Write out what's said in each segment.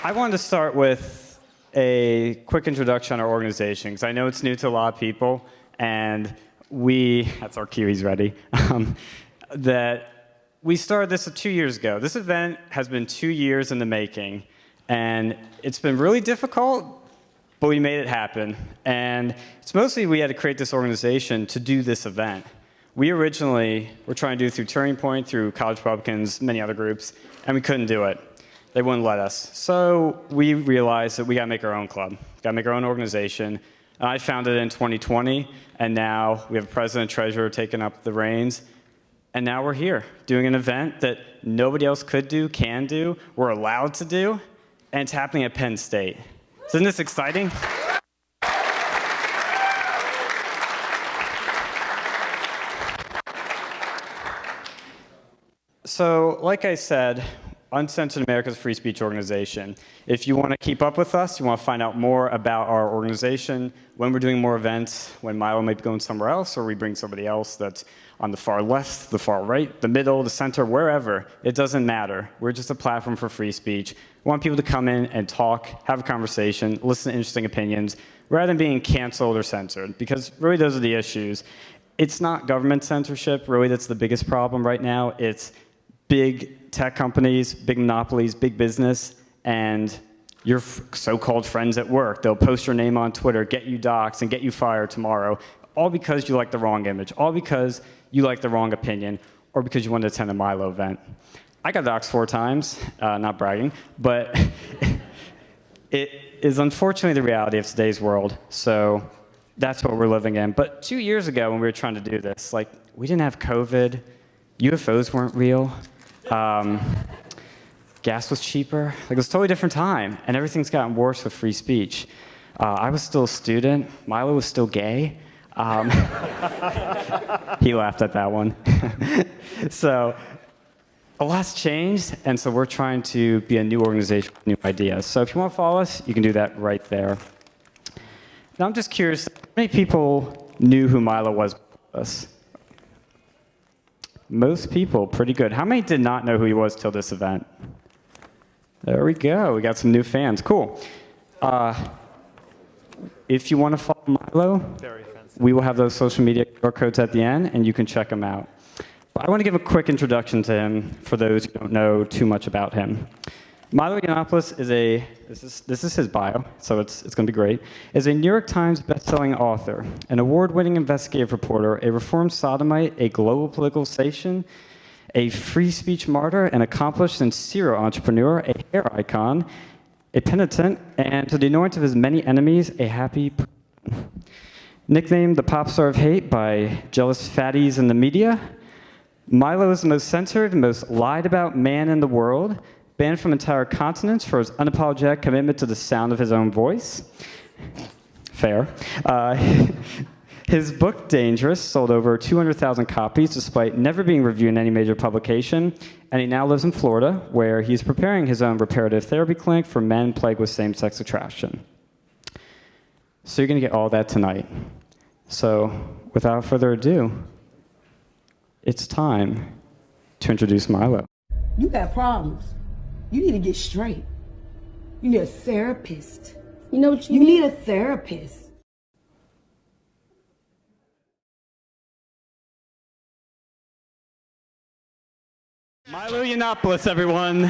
I wanted to start with a quick introduction on our organization, because I know it's new to a lot of people, and that's our cue, he's ready, that we started this 2 years ago. This event has been 2 years in the making, and it's been really difficult, but we made it happen. And it's mostly we had to create this organization to do this event. We originally were trying to do it through Turning Point, through College Republicans, many other groups, and we couldn't do it. They wouldn't let us. So we realized that we gotta make our own club, gotta make our own organization. I founded it in 2020, and now we have a president, treasurer taking up the reins. And now we're here doing an event that nobody else could do, can do, we're allowed to do, and it's happening at Penn State. Isn't this exciting? So, like I said, Uncensored America's free speech organization. If you want to keep up with us, you want to find out more about our organization, when we're doing more events, when Milo might be going somewhere else, or we bring somebody else that's on the far left, the far right, the middle, the center, wherever, it doesn't matter. We're just a platform for free speech. We want people to come in and talk, have a conversation, listen to interesting opinions, rather than being canceled or censored, because really those are the issues. It's not government censorship, really that's the biggest problem right now. It's big tech companies, big monopolies, big business, and your so-called friends at work. They'll post your name on Twitter, get you doxxed, and get you fired tomorrow, all because you like the wrong image, all because you like the wrong opinion, or because you want to attend a Milo event. I got doxxed 4 times, not bragging, but it is unfortunately the reality of today's world, so that's what we're living in. But 2 years ago when we were trying to do this, like, we didn't have COVID, UFOs weren't real, gas was cheaper. Like, it was a totally different time, and everything's gotten worse with free speech. I was still a student. Milo was still gay. He laughed at that one. So a lot's changed, and so we're trying to be a new organization with new ideas. So if you want to follow us, you can do that right there. Now I'm just curious, how many people knew who Milo was before us? Most people, pretty good. How many did not know who he was till this event? There we go. We got some new fans. Cool. If you want to follow Milo, we will have those social media QR codes at the end, and you can check them out. But I want to give a quick introduction to him for those who don't know too much about him. Milo Yiannopoulos is this is his bio, so it's going to be great, is a New York Times best-selling author, an award-winning investigative reporter, a reformed sodomite, a global political sensation, a free speech martyr, an accomplished and serial entrepreneur, a hair icon, a penitent, and to the annoyance of his many enemies, a happy person. Nicknamed the pop star of hate by jealous fatties in the media, Milo is the most censored, most lied about man in the world, banned from entire continents for his unapologetic commitment to the sound of his own voice. Fair. His book, Dangerous, sold over 200,000 copies despite never being reviewed in any major publication, and he now lives in Florida, where he's preparing his own reparative therapy clinic for men plagued with same-sex attraction. So you're going to get all that tonight. So without further ado, it's time to introduce Milo. You got problems. You need to get straight. You need a therapist. You know what you need? You need a therapist. Milo Yiannopoulos, everyone.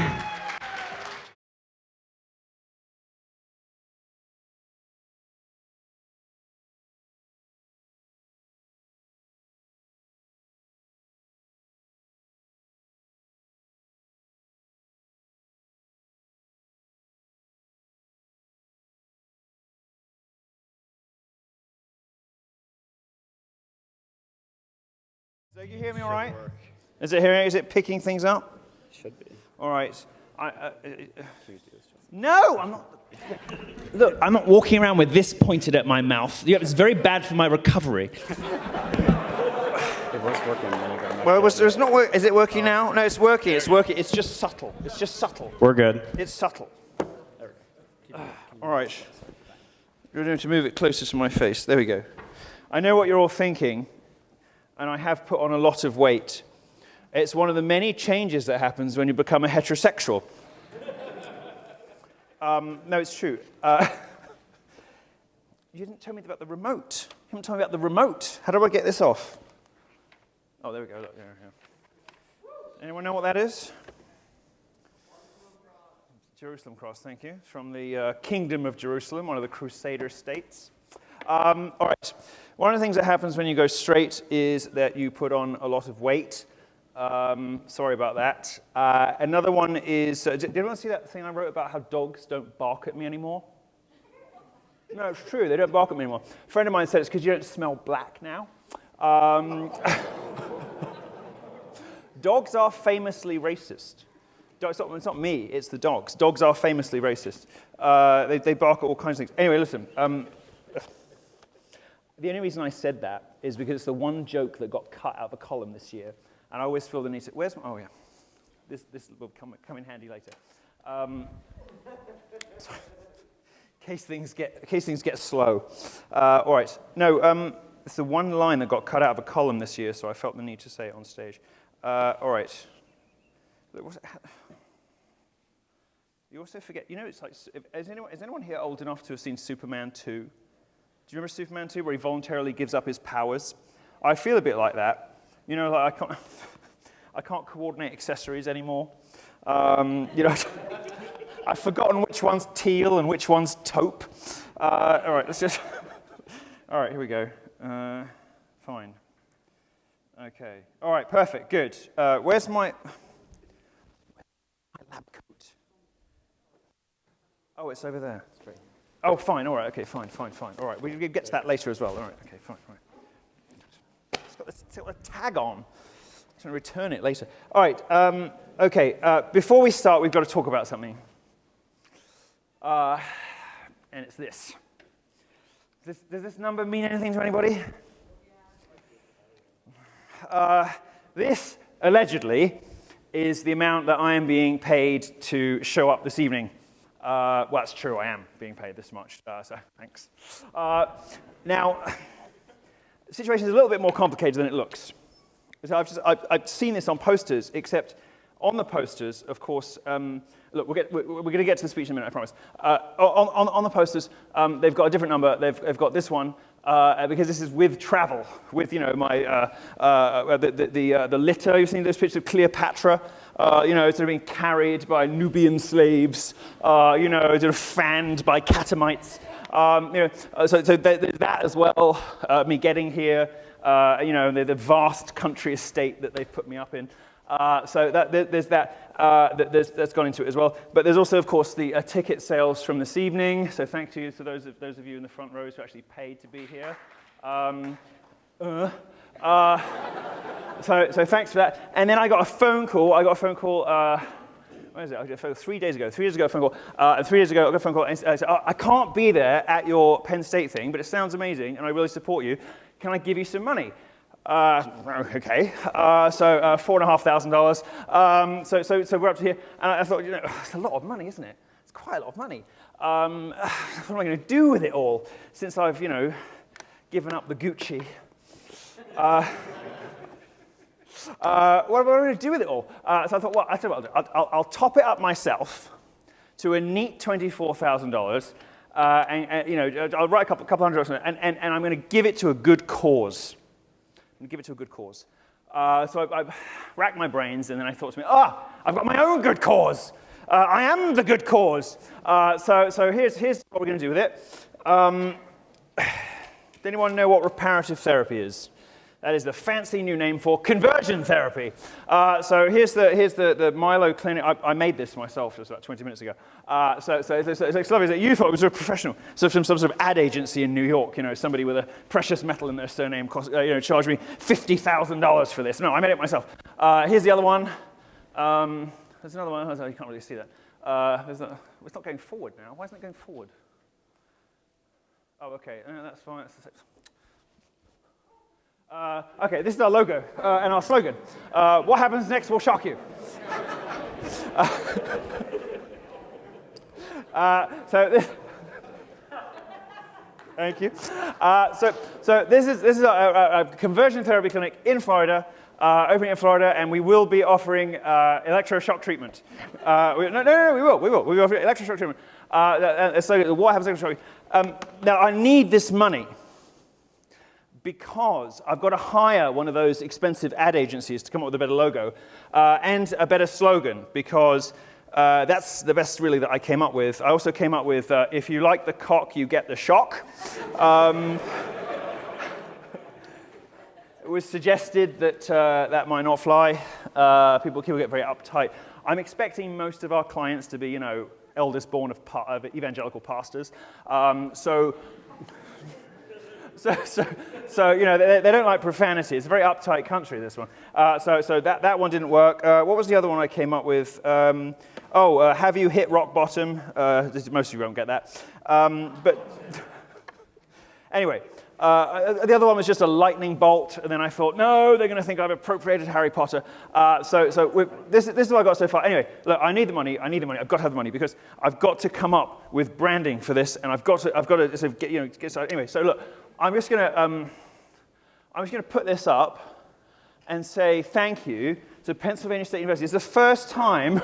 So you hear me all right? Is it hearing? Is it picking things up? Should be. All right. No, I'm not. Look, I'm not walking around with this pointed at my mouth. Yeah, it's very bad for my recovery. It was working. Well, it's not work. Is it working now? No, it's working. It's working. It's just subtle. It's just subtle. We're good. It's subtle. All right. You're going to move it closer to my face. There we go. I know what you're all thinking, and I have put on a lot of weight. It's one of the many changes that happens when you become a heterosexual. No, it's true. You didn't tell me about the remote. You haven't told me about the remote. How do I get this off? Oh, there we go. Look, here. Anyone know what that is? Jerusalem cross, thank you. From the Kingdom of Jerusalem, one of the Crusader states. All right. One of the things that happens when you go straight is that you put on a lot of weight. Sorry about that. Another one is, did anyone see that thing I wrote about how dogs don't bark at me anymore? No, it's true. They don't bark at me anymore. A friend of mine said it's because you don't smell black now. Dogs are famously racist. It's not me, it's the dogs. Dogs are famously racist. They bark at all kinds of things. Anyway, listen. The only reason I said that is because it's the one joke that got cut out of a column this year. And I always feel the need to, oh yeah, this will come in handy later. Sorry. In case things get slow. All right. No, it's the one line that got cut out of a column this year, so I felt the need to say it on stage. All right. You also forget, it's like, is anyone here old enough to have seen Superman 2? Do you remember Superman 2, where he voluntarily gives up his powers? I feel a bit like that. Like I can't coordinate accessories anymore. I've forgotten which one's teal and which one's taupe. All right, all right, here we go. Fine. Okay. All right, perfect, good. Where's my lab coat? Oh, it's over there. Great. Oh, fine, all right, okay, fine. All right, we'll get to that later as well. All right, okay, fine. It's got a tag on. I'm going to return it later. All right, okay, before we start, we've got to talk about something. And it's this. Does this number mean anything to anybody? This, allegedly, is the amount that I am being paid to show up this evening. Well, that's true, I am being paid this much, so thanks. Now, the situation is a little bit more complicated than it looks. So I've seen this on posters, except on the posters, of course, look, we're going to get to the speech in a minute, I promise. On the posters, they've got a different number. They've got this one, because this is with travel, with, my, the litter. You've seen those pictures of Cleopatra, sort of being carried by Nubian slaves, sort of fanned by catamites. So there's that as well, me getting here, the vast country estate that they've put me up in. So there's that, that's gone into it as well. But there's also, of course, the ticket sales from this evening. So thank you to those of you in the front rows who actually paid to be here. So thanks for that. And then I got a phone call. When is it? I got a phone call 3 days ago. 3 days ago, a phone call. And 3 days ago, I got a phone call. And I said, I can't be there at your Penn State thing, but it sounds amazing, and I really support you. Can I give you some money? Okay. So $4,500. So we're up to here, and I thought, it's a lot of money, isn't it? It's quite a lot of money. What am I going to do with it all? Since I've, given up the Gucci. What am I going to do with it all? So I thought, well, I'll top it up myself to a neat $24,000. And I'll write a couple hundred dollars, and I'm going to give it to a good cause. So I racked my brains, and then I thought to me, I've got my own good cause. I am the good cause. So here's what we're going to do with it. Does anyone know what reparative therapy is? That is the fancy new name for conversion therapy. So here's the Milo clinic. I made this myself just about 20 minutes ago. So it's lovely that you thought it was a professional. So from some sort of ad agency in New York, somebody with a precious metal in their surname, charged me $50,000 for this. No, I made it myself. Here's the other one. There's another one. You can't really see that. It's not going forward now. Why isn't it going forward? Oh, okay. That's fine. Okay, this is our logo and our slogan. What happens next will shock you. Thank you. So this is a conversion therapy clinic in Florida, opening in Florida, and we will be offering electroshock treatment. We will. We'll be offering electroshock treatment. So what happens next? Now, I need this money because I've got to hire one of those expensive ad agencies to come up with a better logo and a better slogan, because that's the best, really, that I came up with. I also came up with, if you like the cock, you get the shock. It was suggested that that might not fly. People get very uptight. I'm expecting most of our clients to be, eldest born of evangelical pastors. So they don't like profanity. It's a very uptight country, this one. So that one didn't work. What was the other one I came up with? Have you hit rock bottom? Most of you won't get that. But anyway, the other one was just a lightning bolt, and then I thought, no, they're going to think I've appropriated Harry Potter. This is what I got so far. Anyway, look, I need the money. I've got to have the money because I've got to come up with branding for this, and I've got to sort of get started. Anyway, so look, I'm just going to put this up and say thank you to Pennsylvania State University. It's the first time.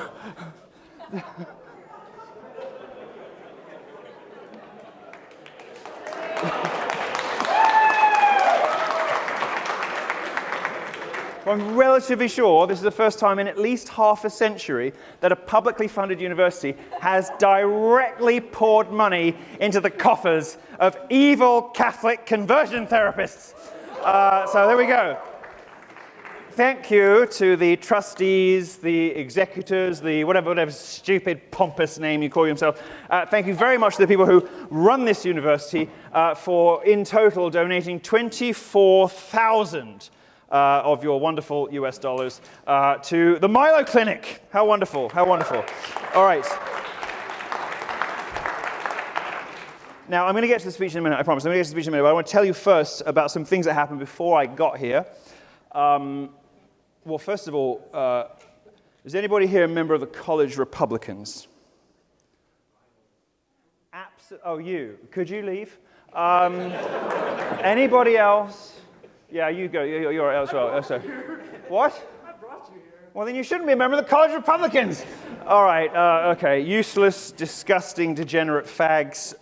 I'm relatively sure this is the first time in at least half a century that a publicly funded university has directly poured money into the coffers of evil Catholic conversion therapists. So there we go. Thank you to the trustees, the executors, the whatever stupid, pompous name you call yourself. Thank you very much to the people who run this university for, in total, donating 24,000 of your wonderful US dollars to the Milo Clinic. How wonderful, how wonderful. All right. Now, I'm going to get to the speech in a minute, I promise. I'm going to get to the speech in a minute, but I want to tell you first about some things that happened before I got here. Well, first of all, is anybody here a member of the College Republicans? Oh, you. Could you leave? Anybody else? Yeah, you go. You're as well. So, what? I brought you here. Well, then you shouldn't be a member of the College Republicans. All right. Okay. Useless, disgusting, degenerate fags.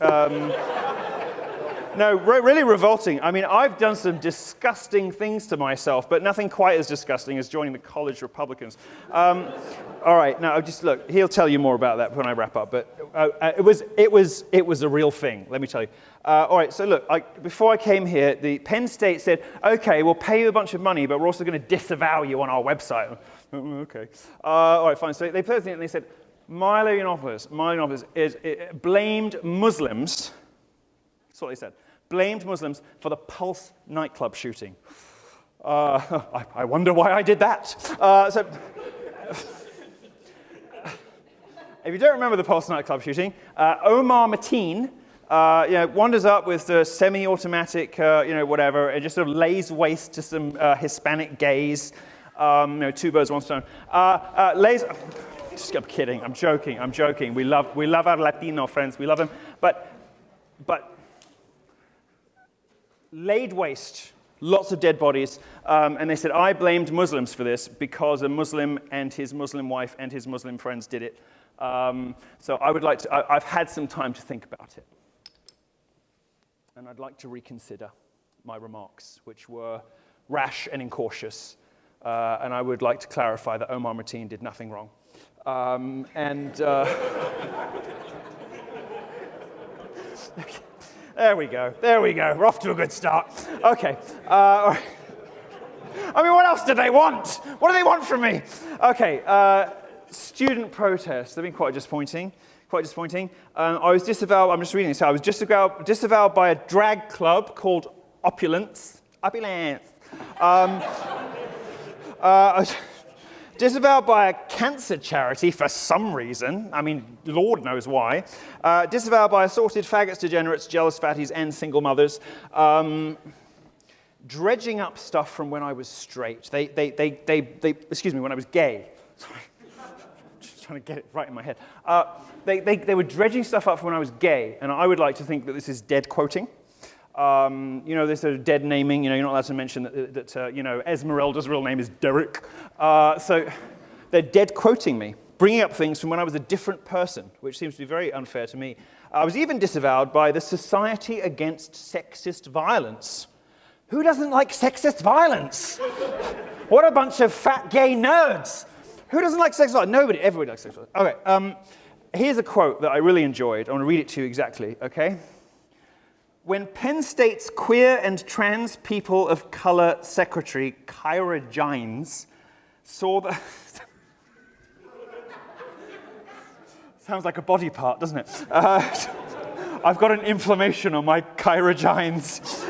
No, really revolting. I mean, I've done some disgusting things to myself, but nothing quite as disgusting as joining the College Republicans. All right. Now, just look. He'll tell you more about that when I wrap up. But it was a real thing. Let me tell you. All right. So look. Before I came here, the Penn State said, "Okay, we'll pay you a bunch of money, but we're also going to disavow you on our website." Okay. All right. Fine. So they put it and they said, Milo Yiannopoulos blamed Muslims. That's what they said. Blamed Muslims for the Pulse nightclub shooting. I wonder why I did that. If you don't remember the Pulse nightclub shooting, Omar Mateen wanders up with the semi-automatic, whatever, and just sort of lays waste to some Hispanic gays. Two birds, one stone. I'm kidding. I'm joking. We love our Latino friends. We love them, but laid waste, lots of dead bodies, and they said, I blamed Muslims for this because a Muslim and his Muslim wife and his Muslim friends did it. So I would like to, I've had some time to think about it. And I'd like to reconsider my remarks, which were rash and incautious. And I would like to clarify that Omar Mateen did nothing wrong. There we go. We're off to a good start. Okay. All right. I mean, what else do they want? What do they want from me? Okay. Student protests. They've been quite disappointing. I was disavowed. I'm just reading this. I was disavowed by a drag club called Opulence. Disavowed by a cancer charity for some reason. I mean, Lord knows why. Disavowed by assorted faggots, degenerates, jealous fatties, and single mothers. Dredging up stuff from when I was straight. Excuse me, when I was gay. Sorry. Just trying to get it right in my head. They were dredging stuff up from when I was gay, and I would like to think that this is dead quoting. This sort of dead naming, you're not allowed to mention that Esmeralda's real name is Derek. So they're dead quoting me. bringing up things from when I was a different person, which seems to be very unfair to me. I was even disavowed by the Society Against Sexist Violence. Who doesn't like sexist violence? What a bunch of fat gay nerds. Who doesn't like sexist violence? Nobody. Everybody likes sexist violence. Okay, here's a quote that I really enjoyed. I want to read it to you exactly, okay? When Penn State's queer and trans people of color secretary, Kyra Gines, saw the... Sounds like a body part, doesn't it? I've got an inflammation on my Kyra Gines.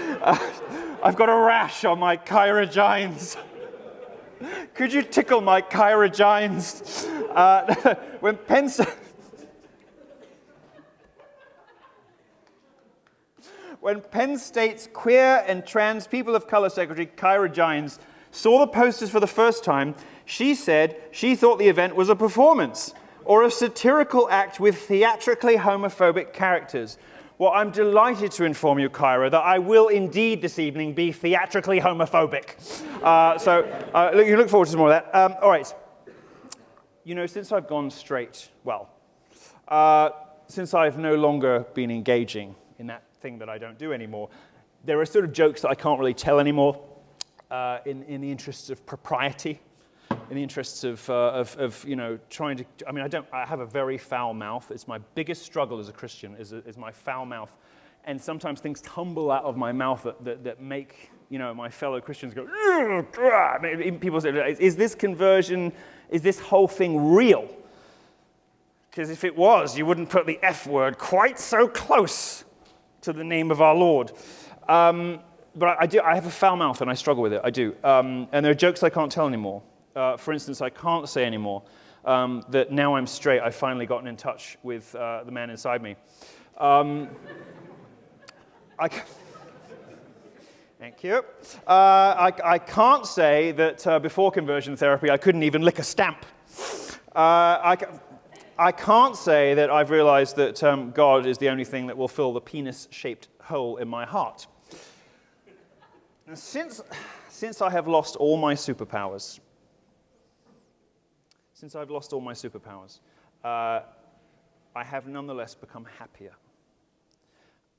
I've got a rash on my Kyra Gines. Could you tickle my Kyra Gines? When Penn State's queer and trans people of color secretary, Kyra Gines, saw the posters for the first time, she said she thought the event was a performance or a satirical act with theatrically homophobic characters. Well, I'm delighted to inform you, Kyra, that I will indeed this evening be theatrically homophobic. You look forward to some more of that. All right. You know, since I've gone straight, since I've no longer been engaging in that thing that I don't do anymore, there are sort of jokes that I can't really tell anymore in the interests of propriety. In the interests of you know, trying to, I mean, I have a very foul mouth. It's my biggest struggle as a Christian, is my foul mouth. And sometimes things tumble out of my mouth that make, you know, my fellow Christians go, ugh. People say, is this conversion, is this whole thing real? Because if it was, you wouldn't put the F word quite so close to the name of our Lord. But I have a foul mouth and I struggle with it, I do. And there are jokes I can't tell anymore. For instance, I can't say anymore that now I'm straight, I've finally gotten in touch with the man inside me. Thank you. I can't say that before conversion therapy I couldn't even lick a stamp. I can't say that I've realized that God is the only thing that will fill the penis-shaped hole in my heart. And since I have lost all my superpowers, I have nonetheless become happier.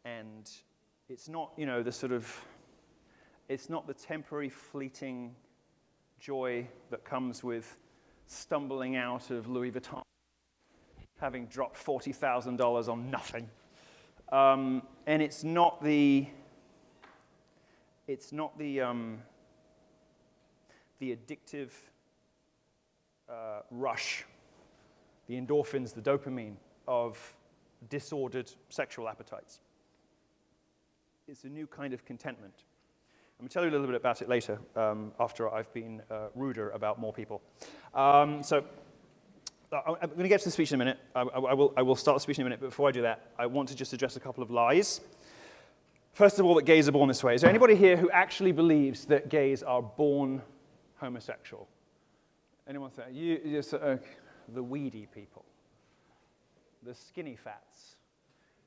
And it's not, you know, it's not the temporary fleeting joy that comes with stumbling out of Louis Vuitton, having dropped $40,000 on nothing. And it's not the addictive rush, the endorphins, the dopamine of disordered sexual appetites. It's a new kind of contentment. I'm going to tell you a little bit about it later, after I've been ruder about more people. I'm going to get to the speech in a minute. I will start the speech in a minute, but before I do that, I want to just address a couple of lies. First of all, that gays are born this way. Is there anybody here who actually believes that gays are born homosexual? Anyone say, the weedy people, the skinny fats?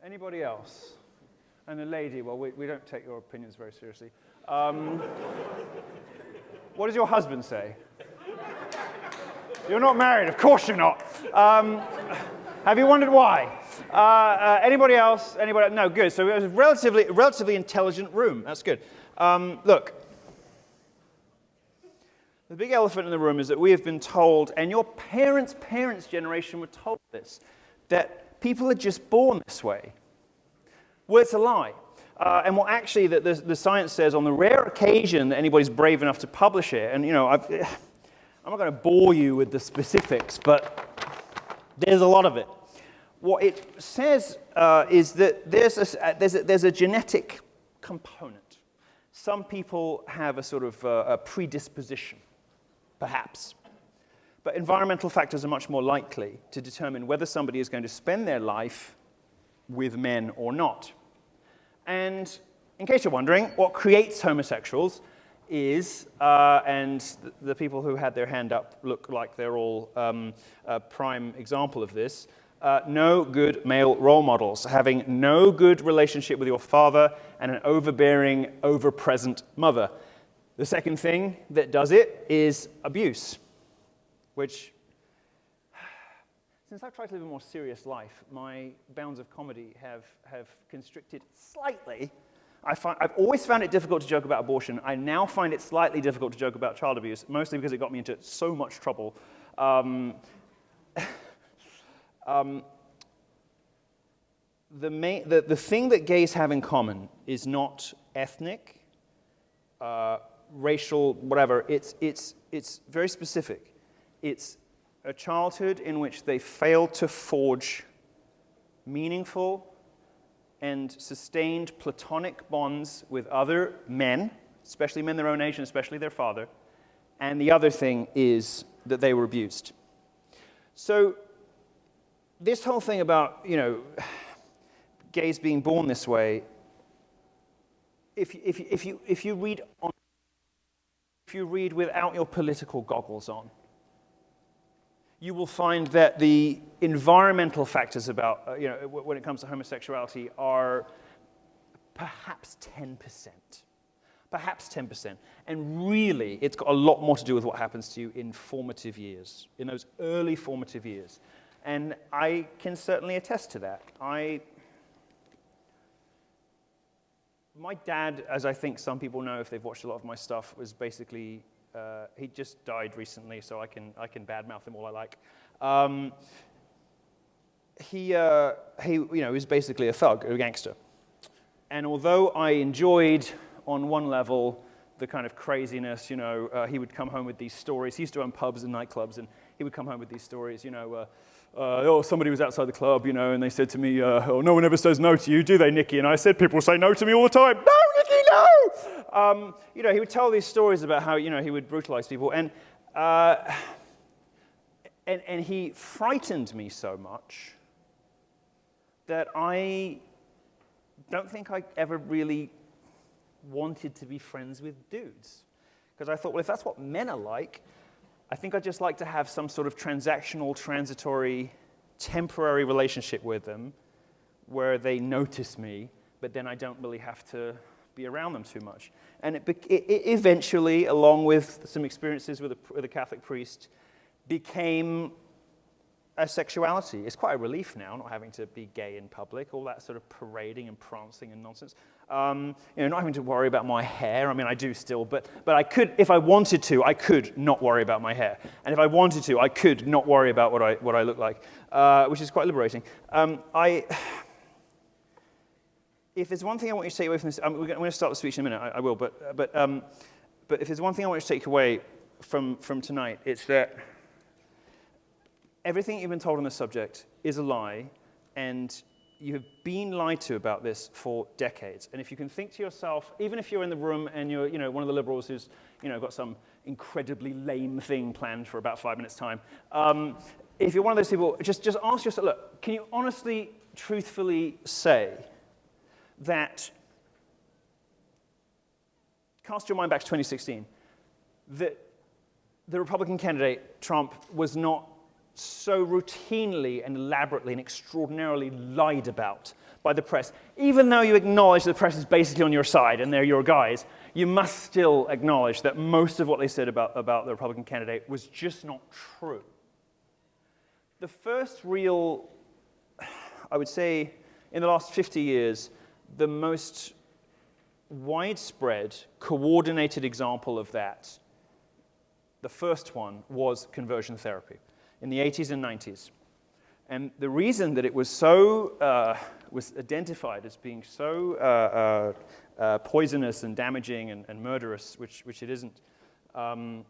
Anybody else? And the lady, well, we don't take your opinions very seriously. What does your husband say? You're not married, of course you're not. Have you wondered why? Anybody else? Anybody? No, good. So it was a relatively intelligent room. That's good. Look. The big elephant in the room is that we have been told, and your parents' generation were told this, that people are just born this way. Well, it's a lie. And what actually the science says, on the rare occasion that anybody's brave enough to publish it, and you know, I'm not going to bore you with the specifics, but there's a lot of it. What it says is that there's a genetic component. Some people have a sort of a predisposition, perhaps. But environmental factors are much more likely to determine whether somebody is going to spend their life with men or not. And in case you're wondering, what creates homosexuals is, and the people who had their hand up look like they're all a prime example of this, no good male role models, having no good relationship with your father and an overbearing, over-present mother. The second thing that does it is abuse, which since I've tried to live a more serious life, my bounds of comedy have constricted slightly. I've always found it difficult to joke about abortion. I now find it slightly difficult to joke about child abuse, mostly because it got me into so much trouble. The thing that gays have in common is not ethnic, racial, whatever. It's very specific. It's a childhood in which they fail to forge meaningful and sustained platonic bonds with other men, especially men their own age and especially their father. And the other thing is that they were abused. So this whole thing about, you know, gays being born this way, if you read without your political goggles on, you will find that the environmental factors about, you know, when it comes to homosexuality are perhaps 10%. Perhaps 10%. And really, it's got a lot more to do with what happens to you in formative years, in those early formative years. And I can certainly attest to that. My dad, as I think some people know if they've watched a lot of my stuff, was basically, he just died recently, so I can badmouth him all I like. He was basically a thug, a gangster. And although I enjoyed, on one level, the kind of craziness, you know, he would come home with these stories. He used to own pubs and nightclubs, and he would come home with these stories, you know, somebody was outside the club, you know, and they said to me, oh, no one ever says no to you, do they, Nicky? And I said, people say no to me all the time. No, Nicky, no! You know, he would tell these stories about how, you know, he would brutalize people, and he frightened me so much that I don't think I ever really wanted to be friends with dudes. Because I thought, well, if that's what men are like, I think I'd just like to have some sort of transactional, transitory, temporary relationship with them where they notice me, but then I don't really have to be around them too much. And it eventually, along with some experiences with a Catholic priest, became a sexuality. It's quite a relief now, not having to be gay in public, all that sort of parading and prancing and nonsense. You know, not having to worry about my hair. I mean, I do still, but I could, if I wanted to, I could not worry about my hair. And if I wanted to, I could not worry about what I look like, which is quite liberating. If there's one thing I want you to take away from this, we're going to start the speech in a minute, I will, but if there's one thing I want you to take away from tonight, it's that everything you've been told on this subject is a lie, and you have been lied to about this for decades. And if you can think to yourself, even if you're in the room and you're, you know, one of the liberals who's, you know, got some incredibly lame thing planned for about 5 minutes' time, if you're one of those people, just ask yourself, look, can you honestly, truthfully say that, cast your mind back to 2016, that the Republican candidate, Trump, was not so routinely and elaborately and extraordinarily lied about by the press, even though you acknowledge the press is basically on your side and they're your guys, you must still acknowledge that most of what they said about the Republican candidate was just not true. The first real, I would say, in the last 50 years, the most widespread, coordinated example of that, the first one was conversion therapy in the 80s and 90s. And the reason that it was so, was identified as being so poisonous and damaging and murderous, which it isn't, the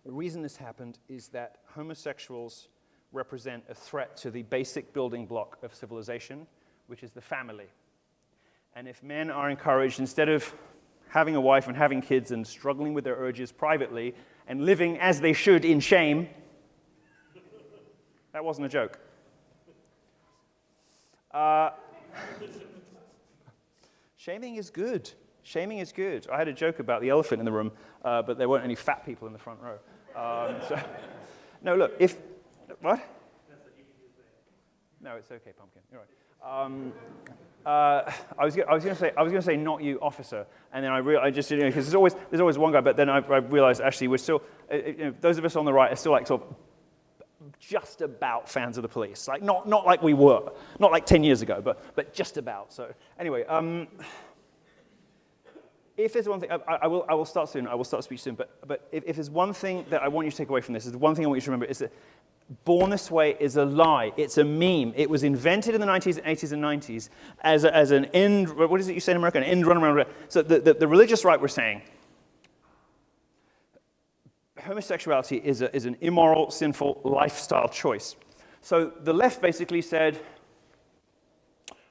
reason this happened is that homosexuals represent a threat to the basic building block of civilization, which is the family. And if men are encouraged, instead of having a wife and having kids and struggling with their urges privately and living as they should in shame, that wasn't a joke. Shaming is good. Shaming is good. I had a joke about the elephant in the room, but there weren't any fat people in the front row. No, look, if... What? No, it's okay, Pumpkin. You're right. I was going to say not you, officer, and then I just, you know, because there's always one guy, but then I realized actually we're still, you know, those of us on the right are still like sort of just about fans of the Police. Like, not like we were. Not like 10 years ago, but just about. So anyway, if there's one thing, I will start soon. I will start speech soon. But if there's one thing that I want you to take away from this, is the one thing I want you to remember is that Born This Way is a lie. It's a meme. It was invented in the 90s, 80s, and 90s as an end. What is it you say in America? An end run around. So the religious right were saying homosexuality is an immoral, sinful lifestyle choice. So the left basically said,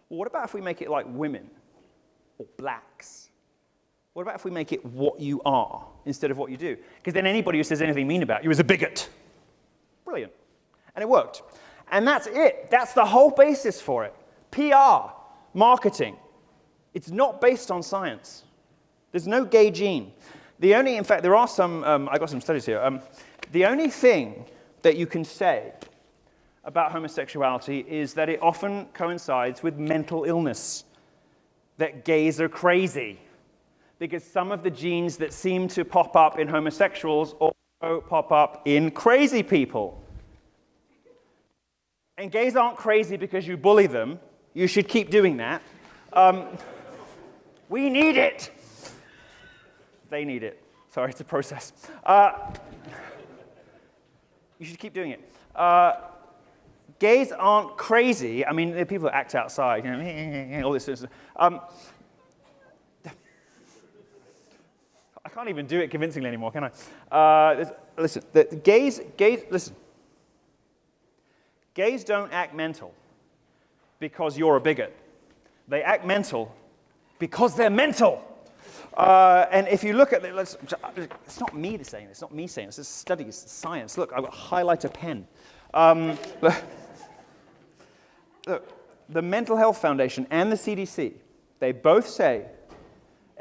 well, what about if we make it like women or blacks? What about if we make it what you are instead of what you do? Because then anybody who says anything mean about you is a bigot. Brilliant. And it worked. And that's it. That's the whole basis for it. PR, marketing. It's not based on science. There's no gay gene. In fact, there are some, I got some studies here. The only thing that you can say about homosexuality is that it often coincides with mental illness, that gays are crazy. Because some of the genes that seem to pop up in homosexuals also pop up in crazy people. And gays aren't crazy because you bully them. You should keep doing that. We need it. They need it. Sorry, it's a process. You should keep doing it. Gays aren't crazy. I mean, there are people that act outside, you know, all this sort of stuff. I can't even do it convincingly anymore, can I? Listen, listen. Gays don't act mental because you're a bigot. They act mental because they're mental. And if you look at it, it's not me saying this, it's not me saying this, it's studies, it's science. Look, I've got a highlighter pen. Look, the Mental Health Foundation and the CDC, they both say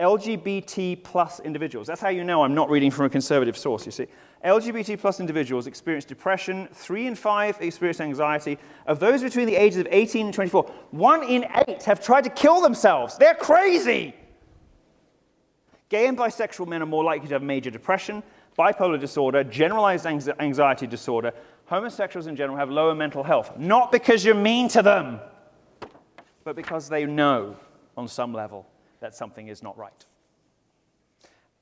LGBT plus individuals, that's how you know I'm not reading from a conservative source, you see. LGBT plus individuals experience depression, 3 in 5 experience anxiety. Of those between the ages of 18 and 24, 1 in 8 have tried to kill themselves. They're crazy! Gay and bisexual men are more likely to have major depression, bipolar disorder, generalized anxiety disorder. Homosexuals in general have lower mental health, not because you're mean to them, but because they know on some level that something is not right.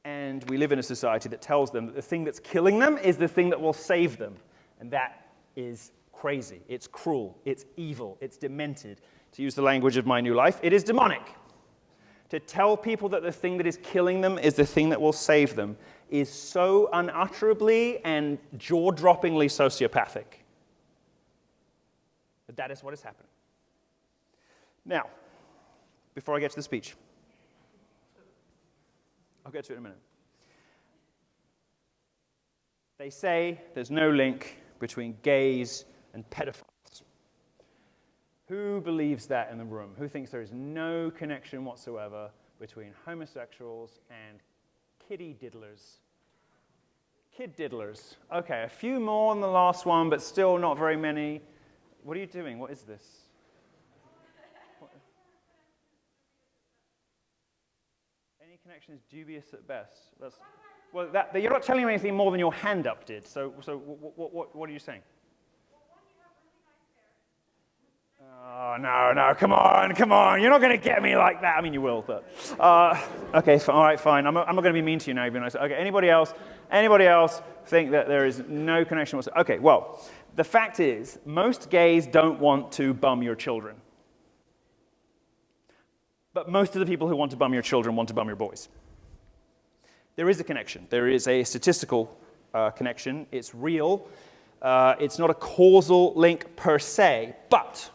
And we live in a society that tells them that the thing that's killing them is the thing that will save them. And that is crazy. It's cruel. It's evil. It's demented. To use the language of my new life, it is demonic. To tell people that the thing that is killing them is the thing that will save them is so unutterably and jaw-droppingly sociopathic. But that is what is happening. Now, before I get to the speech, I'll get to it in a minute. They say there's no link between gays and pedophiles. Who believes that in the room? Who thinks there is no connection whatsoever between homosexuals and kiddie diddlers? Kid diddlers. Okay, a few more than the last one, but still not very many. What are you doing? What is this? Any connection is dubious at best. Well, you're not telling me anything more than your hand up did. So what are you saying? Oh, no, come on. You're not going to get me like that. I mean, you will, but... okay, all right, fine. I'm not going to be mean to you now, even though okay, anybody else think that there is no connection whatsoever? Okay, well, the fact is, most gays don't want to bum your children. But most of the people who want to bum your children want to bum your boys. There is a connection. There is a statistical connection. It's real. It's not a causal link per se, but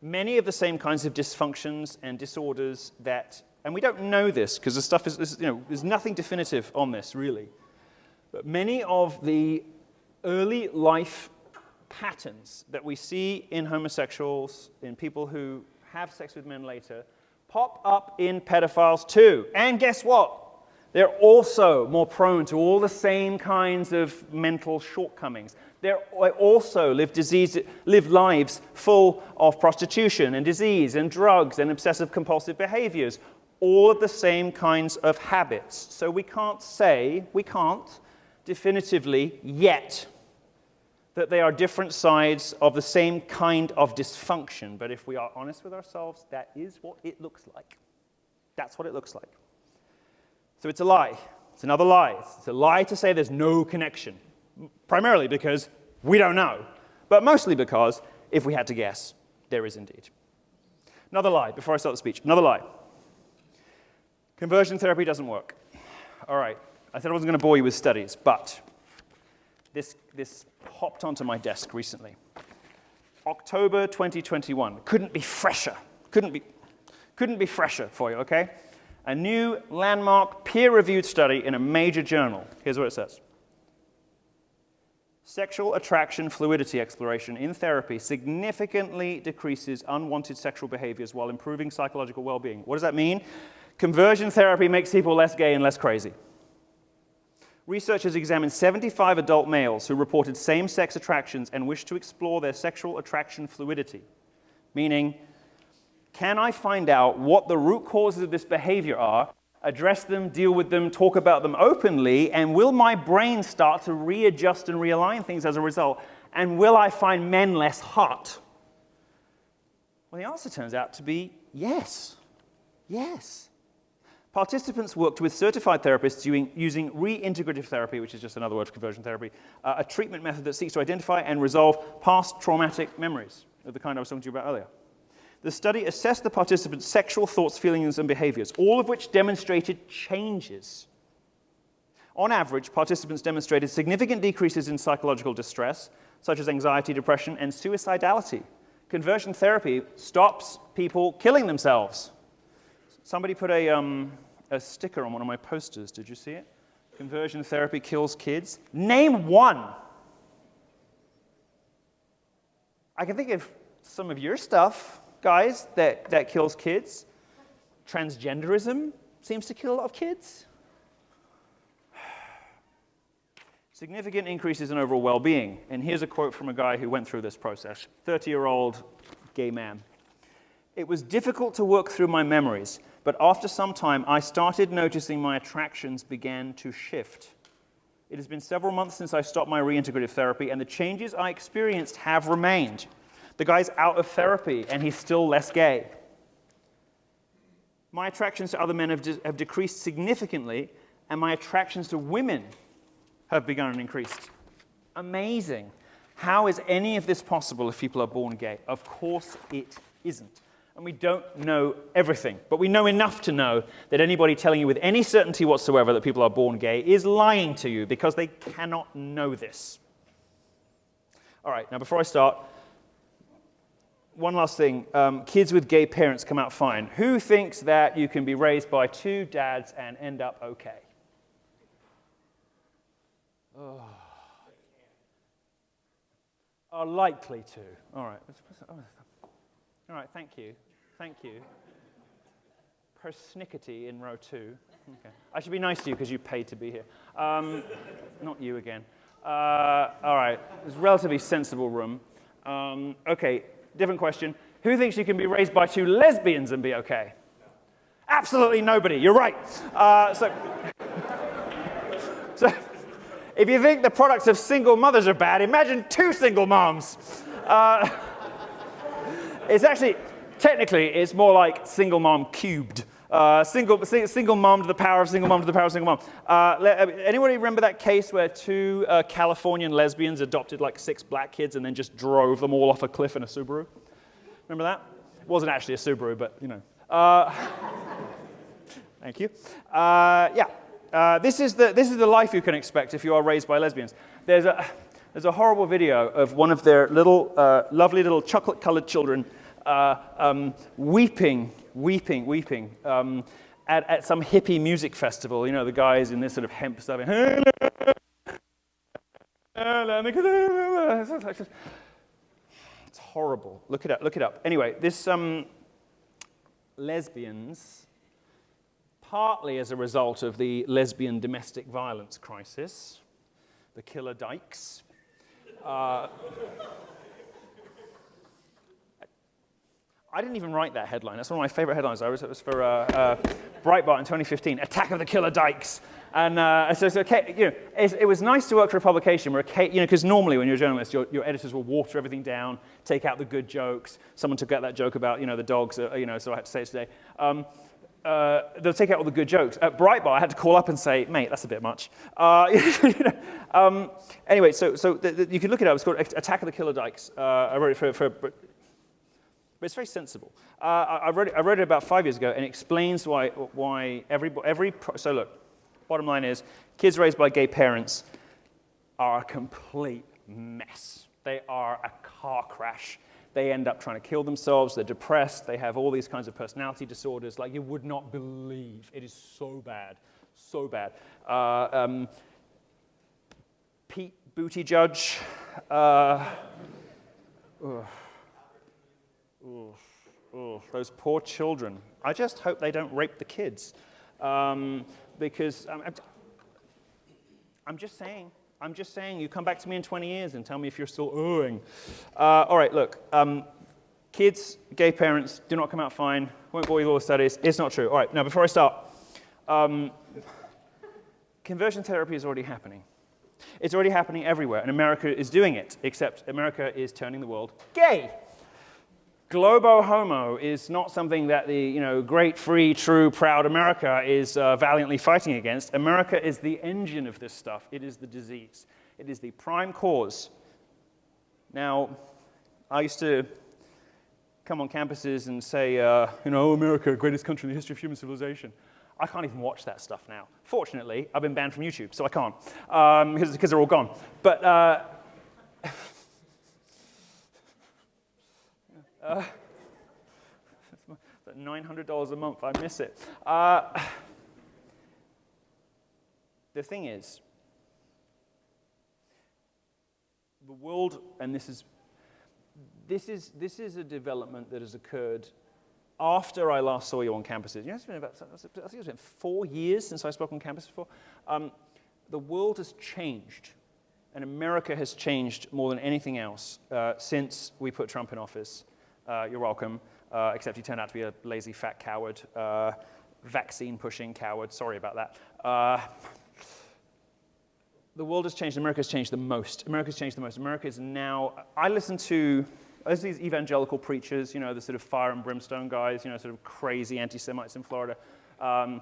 many of the same kinds of dysfunctions and disorders that, and we don't know this because the stuff is, there's nothing definitive on this really, but many of the early life patterns that we see in homosexuals, in people who have sex with men later, pop up in pedophiles too. And guess what? They're also more prone to all the same kinds of mental shortcomings. They also live lives full of prostitution and disease and drugs and obsessive-compulsive behaviors, all of the same kinds of habits. So we can't definitively yet that they are different sides of the same kind of dysfunction. But if we are honest with ourselves, that is what it looks like. That's what it looks like. So it's a lie. It's another lie. It's a lie to say there's no connection, primarily because we don't know, but mostly because, if we had to guess, there is indeed. Another lie, before I start the speech, another lie. Conversion therapy doesn't work. All right, I said I wasn't going to bore you with studies, but this hopped onto my desk recently. October 2021. Couldn't be fresher. Couldn't be fresher for you, okay? A new landmark peer-reviewed study in a major journal. Here's what it says. Sexual attraction fluidity exploration in therapy significantly decreases unwanted sexual behaviors while improving psychological well-being. What does that mean? Conversion therapy makes people less gay and less crazy. Researchers examined 75 adult males who reported same-sex attractions and wished to explore their sexual attraction fluidity. Meaning, can I find out what the root causes of this behavior are, address them, deal with them, talk about them openly, and will my brain start to readjust and realign things as a result? And will I find men less hot? Well, the answer turns out to be yes. Yes. Participants worked with certified therapists using reintegrative therapy, which is just another word for conversion therapy, a treatment method that seeks to identify and resolve past traumatic memories of the kind I was talking to you about earlier. The study assessed the participants' sexual thoughts, feelings, and behaviors, all of which demonstrated changes. On average, participants demonstrated significant decreases in psychological distress, such as anxiety, depression, and suicidality. Conversion therapy stops people killing themselves. Somebody put a sticker on one of my posters. Did you see it? Conversion therapy kills kids. Name one. I can think of some of your stuff, guys, that kills kids. Transgenderism seems to kill a lot of kids. Significant increases in overall well-being. And here's a quote from a guy who went through this process. 30-year-old gay man. It was difficult to work through my memories, but after some time, I started noticing my attractions began to shift. It has been several months since I stopped my reintegrative therapy, and the changes I experienced have remained. The guy's out of therapy, and he's still less gay. My attractions to other men have decreased significantly, and my attractions to women have begun and increased. Amazing. How is any of this possible if people are born gay? Of course it isn't. And we don't know everything, but we know enough to know that anybody telling you with any certainty whatsoever that people are born gay is lying to you because they cannot know this. All right, now before I start, one last thing. Kids with gay parents come out fine. Who thinks that you can be raised by two dads and end up okay? Oh. Are likely to. All right. All right, thank you. Thank you. Persnickety in row 2. Okay. I should be nice to you because you paid to be here. Not you again. All right, it's a relatively sensible room. Okay, different question. Who thinks you can be raised by two lesbians and be okay? No. Absolutely nobody. You're right. So if you think the products of single mothers are bad, imagine two single moms. It's actually, technically, it's more like single mom cubed. Single mom to the power of single mom to the power of single mom. Anybody remember that case where two Californian lesbians adopted like 6 black kids and then just drove them all off a cliff in a Subaru? Remember that? It wasn't actually a Subaru, but you know. Thank you. This is the life you can expect if you are raised by lesbians. There's a horrible video of one of their little, lovely little chocolate-colored children weeping at some hippie music festival. You know, the guys in this sort of hemp stuff. It's horrible. Look it up. Anyway, this lesbians, partly as a result of the lesbian domestic violence crisis, the killer dykes. I didn't even write that headline. That's one of my favorite headlines. It was for Breitbart in 2015, Attack of the Killer Dykes. And so it's okay, it was nice to work for a publication where, because normally when you're a journalist, your editors will water everything down, take out the good jokes. Someone took out that joke about, the dogs, so I had to say it today. They'll take out all the good jokes. At Breitbart, I had to call up and say, mate, that's a bit much. Anyway, so you can look it up. It's called Attack of the Killer Dykes. I wrote it but it's very sensible. I wrote it about 5 years ago, and it explains why so look, bottom line is, kids raised by gay parents are a complete mess. They are a car crash. They end up trying to kill themselves. They're depressed. They have all these kinds of personality disorders. Like, you would not believe. It is so bad, so bad. Pete Buttigieg. Those poor children. I just hope they don't rape the kids. Because I'm just saying, you come back to me in 20 years and tell me if you're still oohing. All right, look. Kids, gay parents, do not come out fine. Won't bore you with all the studies. It's not true. All right, now before I start, conversion therapy is already happening. It's already happening everywhere, and America is doing it, except America is turning the world gay. Globo homo is not something that the great, free, true, proud America is valiantly fighting against. America is the engine of this stuff. It is the disease. It is the prime cause. Now, I used to come on campuses and say, America, greatest country in the history of human civilization. I can't even watch that stuff now. Fortunately, I've been banned from YouTube, so I can't, because they're all gone. But $900 a month, I miss it. The thing is, the world, and this is a development that has occurred after I last saw you on campuses. It's been I think it's been 4 years since I spoke on campus before. The world has changed, and America has changed more than anything else since we put Trump in office. You're welcome, except he turned out to be a lazy, fat coward, vaccine-pushing coward. Sorry about that. The world has changed. America has changed the most. America is now... I listen to these evangelical preachers, the sort of fire and brimstone guys, sort of crazy anti-Semites in Florida. I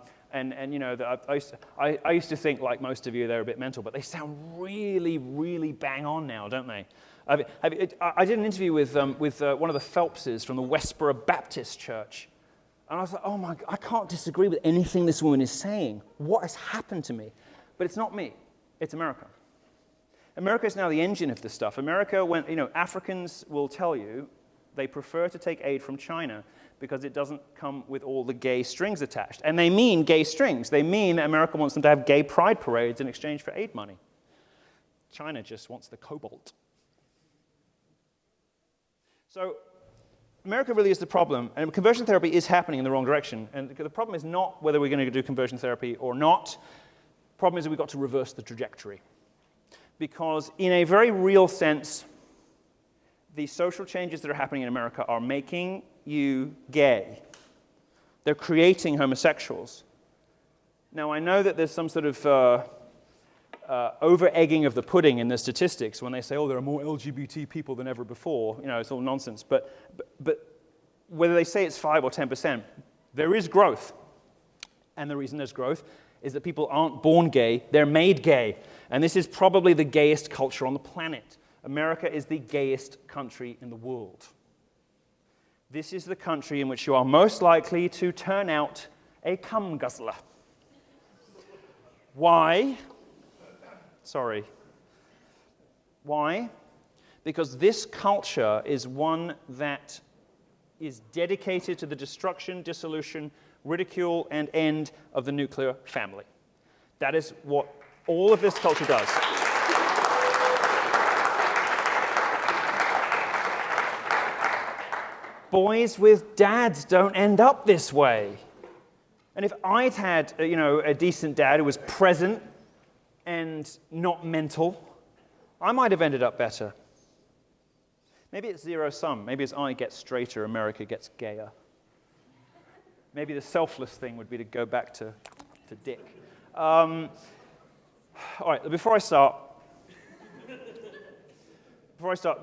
used to think, like most of you, they're a bit mental, but they sound really, really bang on now, don't they? I did an interview with one of the Phelpses from the Westboro Baptist Church, and I was like, oh my God, I can't disagree with anything this woman is saying. What has happened to me? But it's not me. It's America. America is now the engine of this stuff. America, Africans will tell you they prefer to take aid from China because it doesn't come with all the gay strings attached. And they mean gay strings. They mean that America wants them to have gay pride parades in exchange for aid money. China just wants the cobalt. So America really is the problem, and conversion therapy is happening in the wrong direction. And the problem is not whether we're going to do conversion therapy or not. The problem is that we've got to reverse the trajectory. Because in a very real sense, the social changes that are happening in America are making you gay. They're creating homosexuals. Now, I know that there's some sort of over-egging of the pudding in the statistics when they say, oh, there are more LGBT people than ever before. It's all nonsense. But whether they say it's 5 or 10%, there is growth. And the reason there's growth is that people aren't born gay, they're made gay. And this is probably the gayest culture on the planet. America is the gayest country in the world. This is the country in which you are most likely to turn out a cum guzzler. Why? Sorry. Why? Because this culture is one that is dedicated to the destruction, dissolution, ridicule, and end of the nuclear family. That is what all of this culture does. Boys with dads don't end up this way. And if I'd had, a decent dad who was present and not mental, I might have ended up better. Maybe it's zero sum. Maybe as I get straighter, America gets gayer. Maybe the selfless thing would be to go back to Dick. All right, before I start,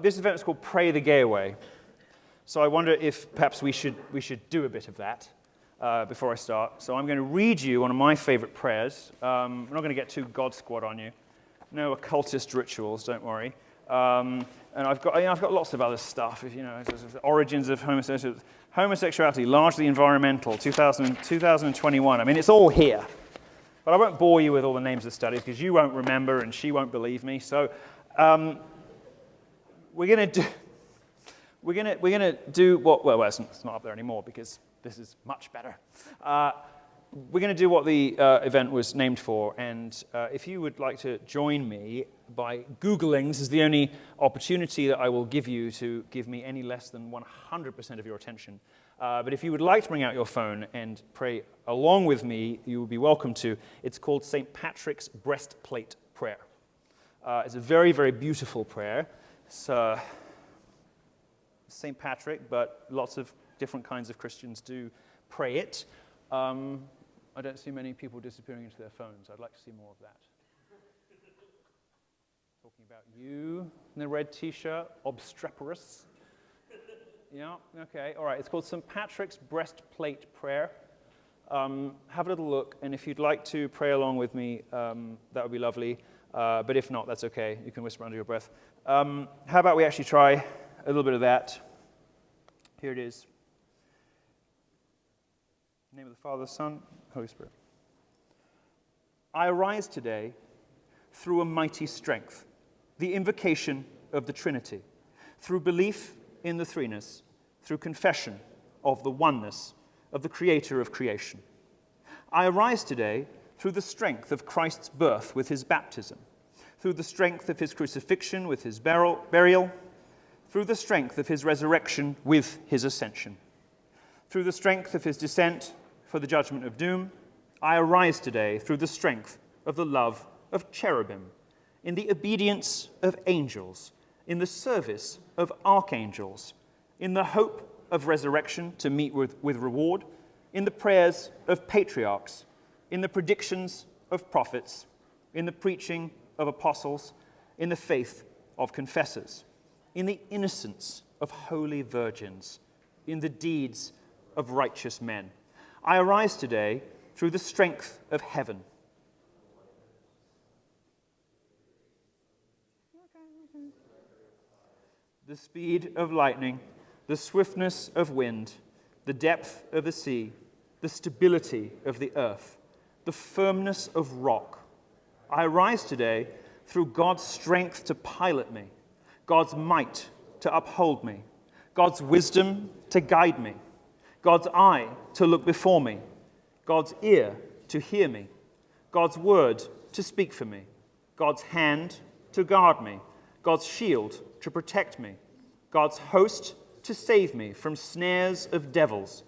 this event is called Pray the Gay Away. So I wonder if perhaps we should do a bit of that before I start. So I'm going to read you one of my favorite prayers. We're not going to get too God squad on you. No occultist rituals, don't worry. And I've got lots of other stuff. The origins of homosexuality, largely environmental, 2021. I mean, it's all here. But I won't bore you with all the names of studies because you won't remember and she won't believe me. So we're going to do what? Well, it's not up there anymore because this is much better. We're going to do what the event was named for, and if you would like to join me by Googling, this is the only opportunity that I will give you to give me any less than 100% of your attention. But if you would like to bring out your phone and pray along with me, you will be welcome to. It's called St. Patrick's Breastplate Prayer. It's a very, very beautiful prayer. It's St. Patrick, but lots of different kinds of Christians do pray it. I don't see many people disappearing into their phones. I'd like to see more of that. Talking about you in the red t-shirt, obstreperous. Yeah, okay, all right. It's called St. Patrick's Breastplate Prayer. Have a little look, and if you'd like to pray along with me, that would be lovely. But if not, that's okay. You can whisper under your breath. How about we actually try a little bit of that? Here it is. In the name of the Father, the Son, Holy Spirit. I arise today through a mighty strength, the invocation of the Trinity, through belief in the threeness, through confession of the oneness of the Creator of creation. I arise today through the strength of Christ's birth with his baptism, through the strength of his crucifixion with his burial, through the strength of his resurrection with his ascension, through the strength of his descent for the judgment of doom. I arise today through the strength of the love of cherubim, in the obedience of angels, in the service of archangels, in the hope of resurrection to meet with reward, in the prayers of patriarchs, in the predictions of prophets, in the preaching of apostles, in the faith of confessors, in the innocence of holy virgins, in the deeds of righteous men. I arise today through the strength of heaven. The speed of lightning, the swiftness of wind, the depth of the sea, the stability of the earth, the firmness of rock. I arise today through God's strength to pilot me, God's might to uphold me, God's wisdom to guide me, God's eye to look before me, God's ear to hear me, God's word to speak for me, God's hand to guard me, God's shield to protect me, God's host to save me from snares of devils,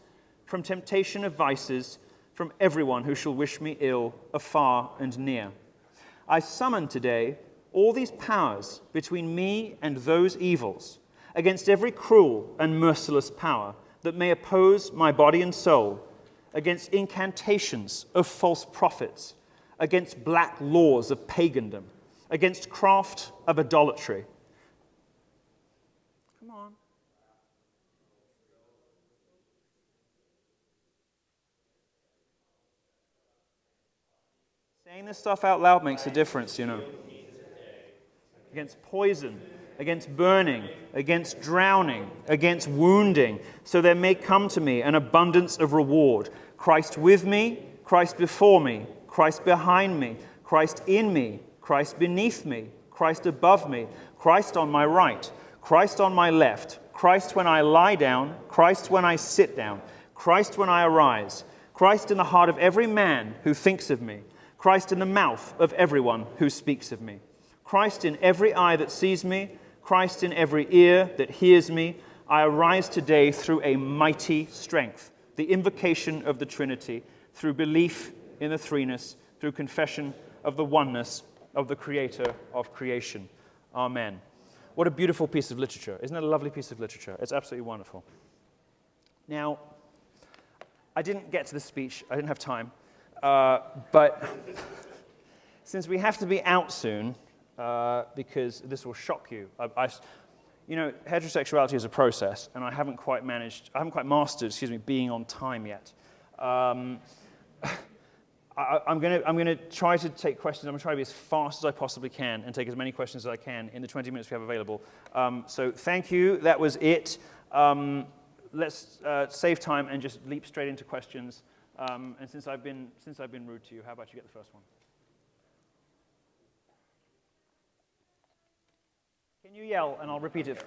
from temptation of vices, from everyone who shall wish me ill, afar and near. I summon today all these powers between me and those evils, against every cruel and merciless power that may oppose my body and soul, against incantations of false prophets, against black laws of pagandom, against craft of idolatry. Come on. Saying this stuff out loud makes a difference, you know. Against poison, against burning, against drowning, against wounding, so there may come to me an abundance of reward. Christ with me, Christ before me, Christ behind me, Christ in me, Christ beneath me, Christ above me, Christ on my right, Christ on my left, Christ when I lie down, Christ when I sit down, Christ when I arise, Christ in the heart of every man who thinks of me, Christ in the mouth of everyone who speaks of me, Christ in every eye that sees me, Christ in every ear that hears me. I arise today through a mighty strength, the invocation of the Trinity, through belief in the threeness, through confession of the oneness of the Creator of creation. Amen. What a beautiful piece of literature. Isn't it a lovely piece of literature? It's absolutely wonderful. Now, I didn't get to the speech. I didn't have time. But since we have to be out soon, because this will shock you, you know, heterosexuality is a process, and I haven't quite mastered, being on time yet. I'm gonna try to take questions. I'm gonna try to be as fast as I possibly can and take as many questions as I can in the 20 minutes we have available. So thank you. That was it. Let's save time and just leap straight into questions. And since I've been rude to you, how about you get the first one? Can you yell and I'll repeat it?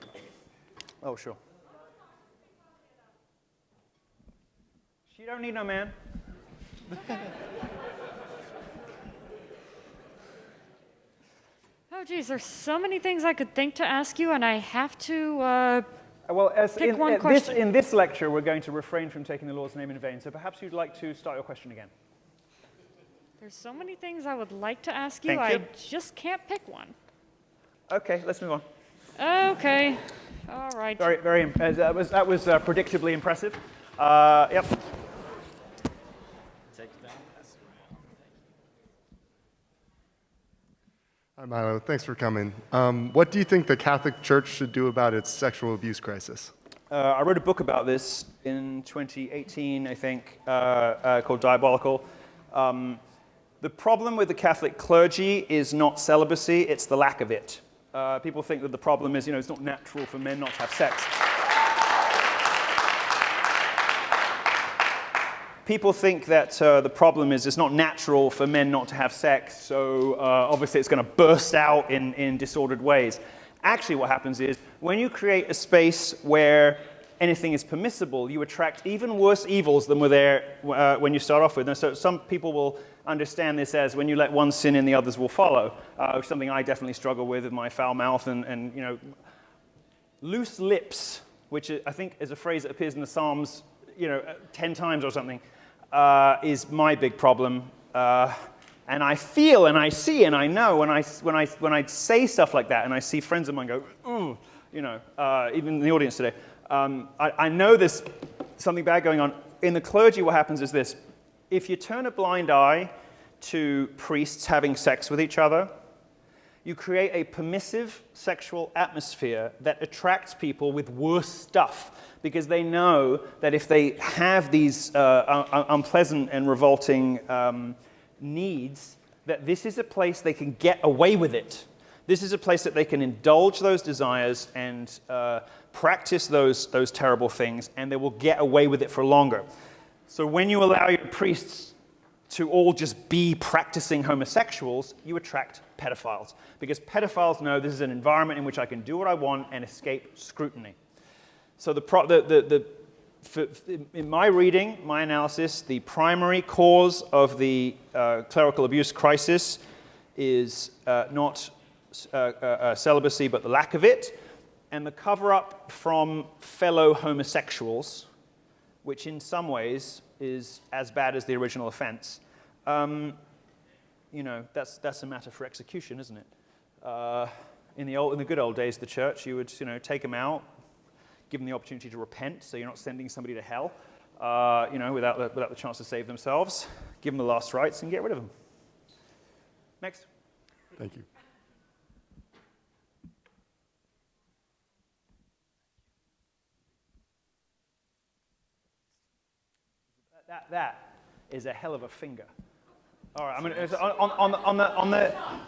Oh, sure. She don't need no man. Oh, geez, there's so many things I could think to ask you, and I have to Well, pick one question. In this lecture, we're going to refrain from taking the Lord's name in vain, so perhaps you'd like to start your question again. There's so many things I would like to ask you, Thank you. I just can't pick one. Okay, let's move on. Okay, all right. That was predictably impressive. Yep. Hi, Milo. Thanks for coming. What do you think the Catholic Church should do about its sexual abuse crisis? I wrote a book about this in 2018, I think, called Diabolical. The problem with the Catholic clergy is not celibacy, it's the lack of it. People think that the problem is, it's not natural for men not to have sex. People think that the problem is it's not natural for men not to have sex, so obviously it's going to burst out in disordered ways. Actually, what happens is when you create a space where anything is permissible, you attract even worse evils than were there when you start off with. And so some people will understand this as when you let one sin in, the others will follow, which is something I definitely struggle with my foul mouth and loose lips, which I think is a phrase that appears in the Psalms 10 times or something, is my big problem. And I feel and I see and I know when I say stuff like that and I see friends of mine go, ooh, even in the audience today, I know there's something bad going on. In the clergy, what happens is this. If you turn a blind eye to priests having sex with each other, you create a permissive sexual atmosphere that attracts people with worse stuff because they know that if they have these unpleasant and revolting needs, that this is a place they can get away with it. This is a place that they can indulge those desires and practice those terrible things, and they will get away with it for longer. So when you allow your priests to all just be practicing homosexuals, you attract pedophiles. Because pedophiles know this is an environment in which I can do what I want and escape scrutiny. So in my reading, my analysis, the primary cause of the clerical abuse crisis is not celibacy, but the lack of it, and the cover-up from fellow homosexuals, which in some ways is as bad as the original offense. That's a matter for execution, isn't it? In the good old days of the church, you would take them out, give them the opportunity to repent, so you're not sending somebody to hell, without the chance to save themselves. Give them the last rites and get rid of them. Next. Thank you. That is a hell of a finger. All right,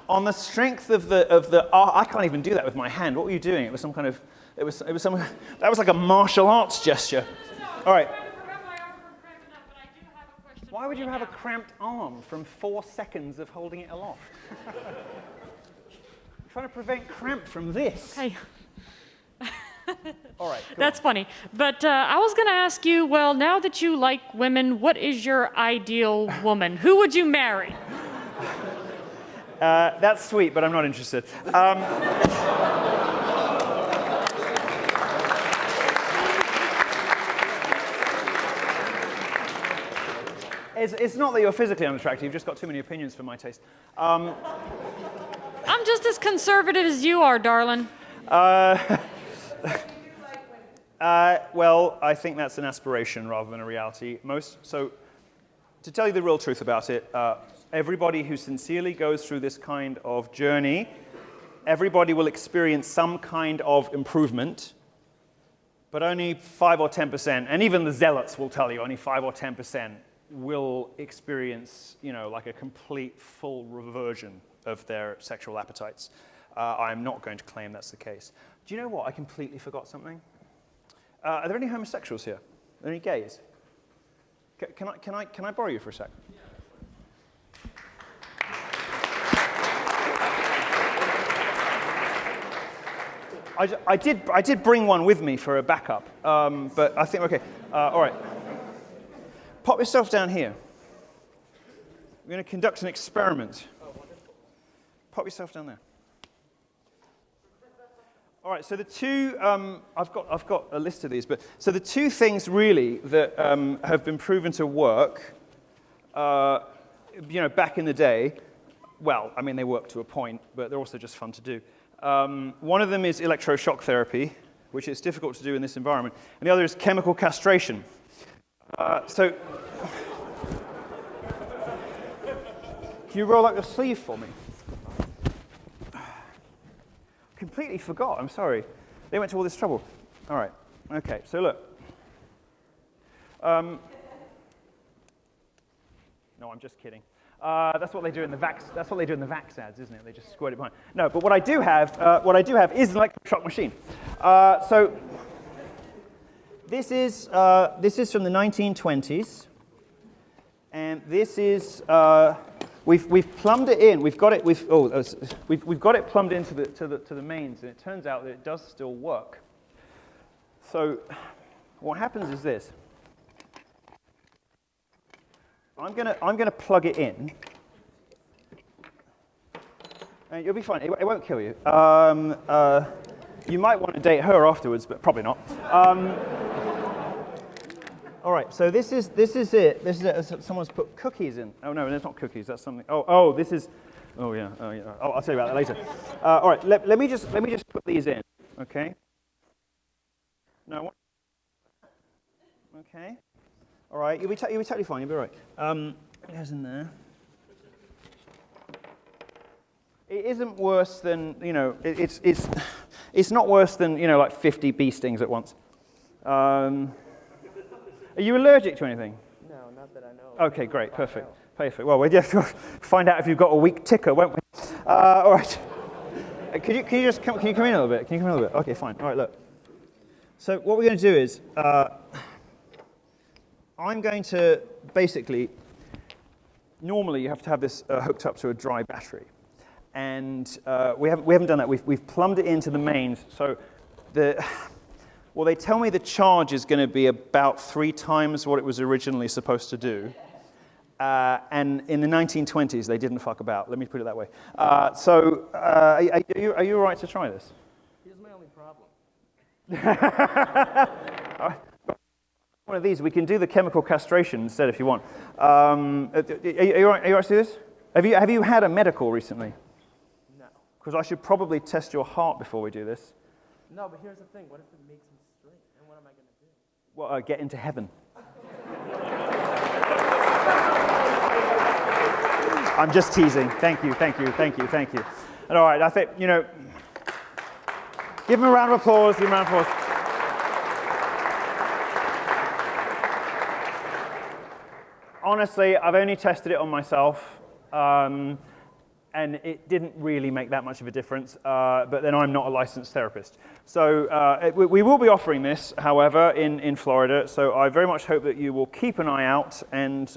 on the strength of the I can't even do that with my hand. What were you doing? It was some kind of that was like a martial arts gesture. All right. Why would you have a cramped arm from 4 seconds of holding it aloft? I'm trying to prevent cramp from this. Hey. All right. That's funny. But I was going to ask you, well, now that you like women, what is your ideal woman? Who would you marry? That's sweet, but I'm not interested. It's not that you're physically unattractive. You've just got too many opinions for my taste. I'm just as conservative as you are, darling. Well, I think that's an aspiration rather than a reality. to tell you the real truth about it, everybody who sincerely goes through this kind of journey, everybody will experience some kind of improvement, but only 5 or 10%, and even the zealots will tell you only 5 or 10% will experience, like a complete full reversion of their sexual appetites. I'm not going to claim that's the case. Do you know what? I completely forgot something. Are there any homosexuals here? Are there any gays? Can I borrow you for a sec? I did bring one with me for a backup, but I think, okay, all right. Pop yourself down here. We're going to conduct an experiment. Pop yourself down there. All right, so the two, I've got a list of these, but so the two things really that have been proven to work, back in the day, well, I mean, they work to a point, but they're also just fun to do. One of them is electroshock therapy, which is difficult to do in this environment, and the other is chemical castration. So, can you roll up your sleeve for me? Completely forgot, I'm sorry. They went to all this trouble. All right, okay, so look. No, I'm just kidding. That's what they do in the Vax ads, isn't it? They just squirt it behind. No, but what I do have is an electroshock machine. So this is from the 1920s, and this is we've plumbed it in. We've got it plumbed into the mains, and it turns out that it does still work. So what happens is this. I'm gonna plug it in, and you'll be fine. It won't kill you. You might want to date her afterwards, but probably not. All right. So this is it. This is it. Someone's put cookies in. Oh no, it's not cookies. That's something. Oh, this is. Oh yeah. Oh yeah. I'll tell you about that later. All right. Let me just put these in. Okay. No. Okay. All right, you'll be totally fine. You'll be all right. It goes in there. It isn't worse than it's not worse than like 50 bee stings at once. Are you allergic to anything? No, not that I know. Okay, great, perfect. Well, we'll just find out if you've got a weak ticker, won't we? All right. Can you come in a little bit? Can you come in a little bit? Okay, fine. All right, look. So what we're going to do is. I'm going to basically, normally you have to have this hooked up to a dry battery. And we haven't done that. We've plumbed it into the mains. So they tell me the charge is going to be about 3 times what it was originally supposed to do. And in the 1920s, they didn't fuck about. Let me put it that way. Are you all right to try this? Here's my only problem. All right. One of these, we can do the chemical castration instead if you want. Are you all right to do this? Have you had a medical recently? No. Because I should probably test your heart before we do this. No, but here's the thing. What if it makes me straight? And what am I going to do? Well, get into heaven. I'm just teasing. Thank you. And all right, I think, give him a round of applause. Honestly, I've only tested it on myself, and it didn't really make that much of a difference, but then I'm not a licensed therapist. So we will be offering this, however, in Florida, so I very much hope that you will keep an eye out, and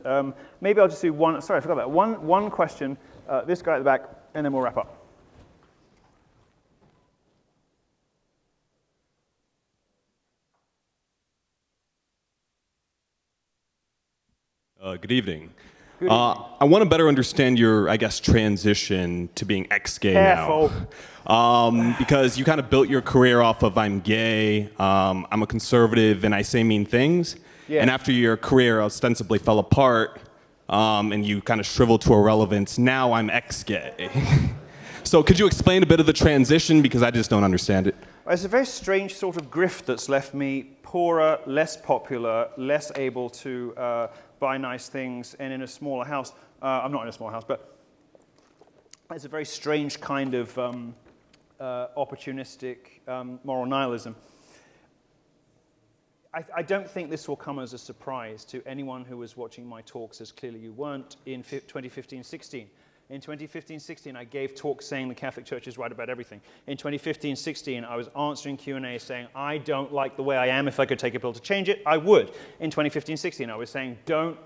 maybe I'll just do one, sorry, I forgot that, one question, this guy at the back, and then we'll wrap up. Good evening. I want to better understand your, transition to being ex-gay now. Because you kind of built your career off of I'm gay, I'm a conservative, and I say mean things. Yeah. And after your career ostensibly fell apart, and you kind of shriveled to irrelevance, now I'm ex-gay. So could you explain a bit of the transition, because I just don't understand it? It's a very strange sort of grift that's left me poorer, less popular, less able to buy nice things, and in a smaller house. I'm not in a small house, but it's a very strange kind of opportunistic moral nihilism. I don't think this will come as a surprise to anyone who was watching my talks, as clearly you weren't, in 2015-16. In 2015-16, I gave talks saying the Catholic Church is right about everything. In 2015-16, I was answering Q&A saying, I don't like the way I am. If I could take a pill to change it, I would. In 2015-16, I was saying, don't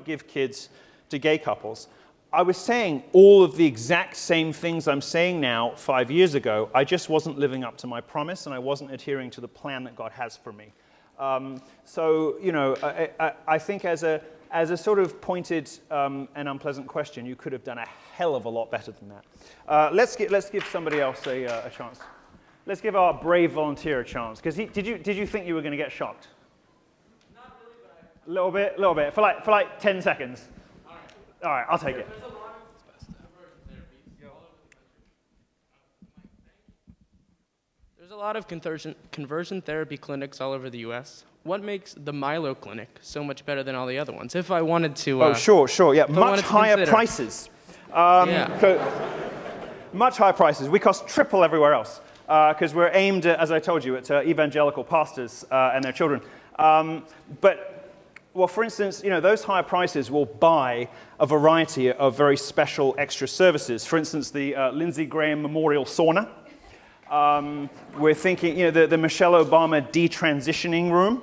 give kids to gay couples. I was saying all of the exact same things I'm saying now 5 years ago. I just wasn't living up to my promise, and I wasn't adhering to the plan that God has for me. So, you know, I think as a sort of pointed and unpleasant question, you could have done a hell of a lot better than that. Let's give somebody else a chance. Let's give our brave volunteer a chance. Because did you think you were going to get shocked? Not really, but A little bit, for like 10 seconds. All right, I'll take it. there's a lot of conversion therapies all over the country. There's a lot of conversion therapy clinics all over the U.S. What makes the Milo clinic so much better than all the other ones? If I wanted to... Oh, sure, yeah. I wanted Much to higher consider. prices. Yeah. Much higher prices. We cost triple everywhere else because we're aimed, as I told you, at evangelical pastors and their children. Well, for instance, you know, those higher prices will buy a variety of very special extra services. For instance, the Lindsey Graham Memorial Sauna. We're thinking, you know, the Michelle Obama detransitioning room.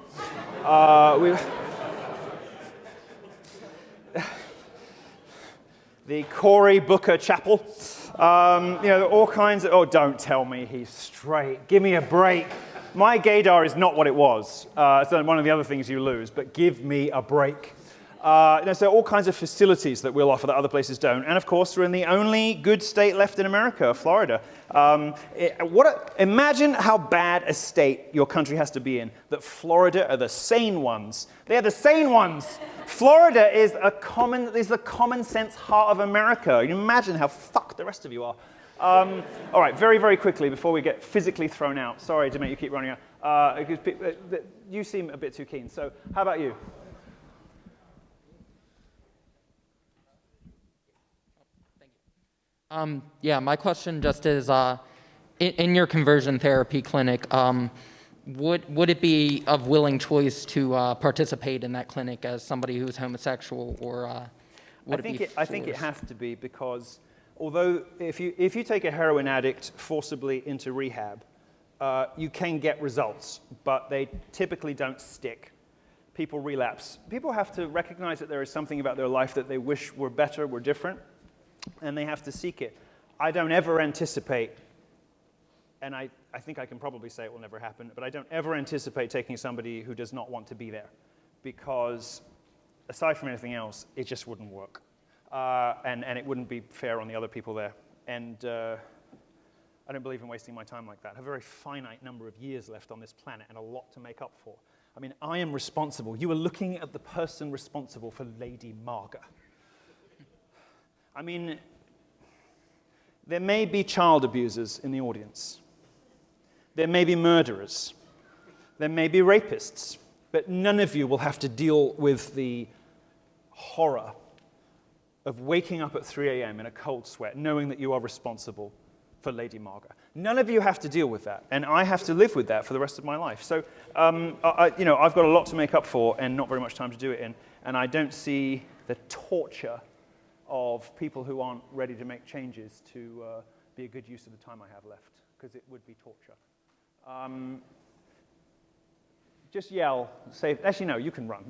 The Cory Booker Chapel. You know, all kinds of... Oh, don't tell me he's straight. Give me a break. My gaydar is not what it was. It's one of the other things you lose, but give me a break. So all kinds of facilities that we'll offer that other places don't. And of course, we're in the only good state left in America, Florida. Imagine how bad a state your country has to be in, that Florida are the sane ones. They are the sane ones. Florida is the common sense heart of America. You imagine how fucked the rest of you are. All right, very, very quickly before we get physically thrown out. Sorry to make you keep running out. Because you seem a bit too keen. So how about you? Yeah, my question just is, in your conversion therapy clinic, would it be of willing choice to participate in that clinic as somebody who's homosexual, or would it be I think it has to be, because although if you take a heroin addict forcibly into rehab, you can get results, but they typically don't stick. People relapse. People have to recognize that there is something about their life that they wish were better, were different, and they have to seek it. I don't ever anticipate, and I think I can probably say it will never happen, but I don't ever anticipate taking somebody who does not want to be there, because aside from anything else, it just wouldn't work. And it wouldn't be fair on the other people there. And I don't believe in wasting my time like that. I have a very finite number of years left on this planet and a lot to make up for. I mean, I am responsible. You are looking at the person responsible for Lady Marga. I mean, there may be child abusers in the audience. There may be murderers. There may be rapists. But none of you will have to deal with the horror of waking up at 3 a.m. in a cold sweat, knowing that you are responsible for Lady Marga. None of you have to deal with that, and I have to live with that for the rest of my life. So, I've got a lot to make up for, and not very much time to do it in, and I don't see the torture of people who aren't ready to make changes to be a good use of the time I have left, because it would be torture. Just yell, say, actually no, you can run.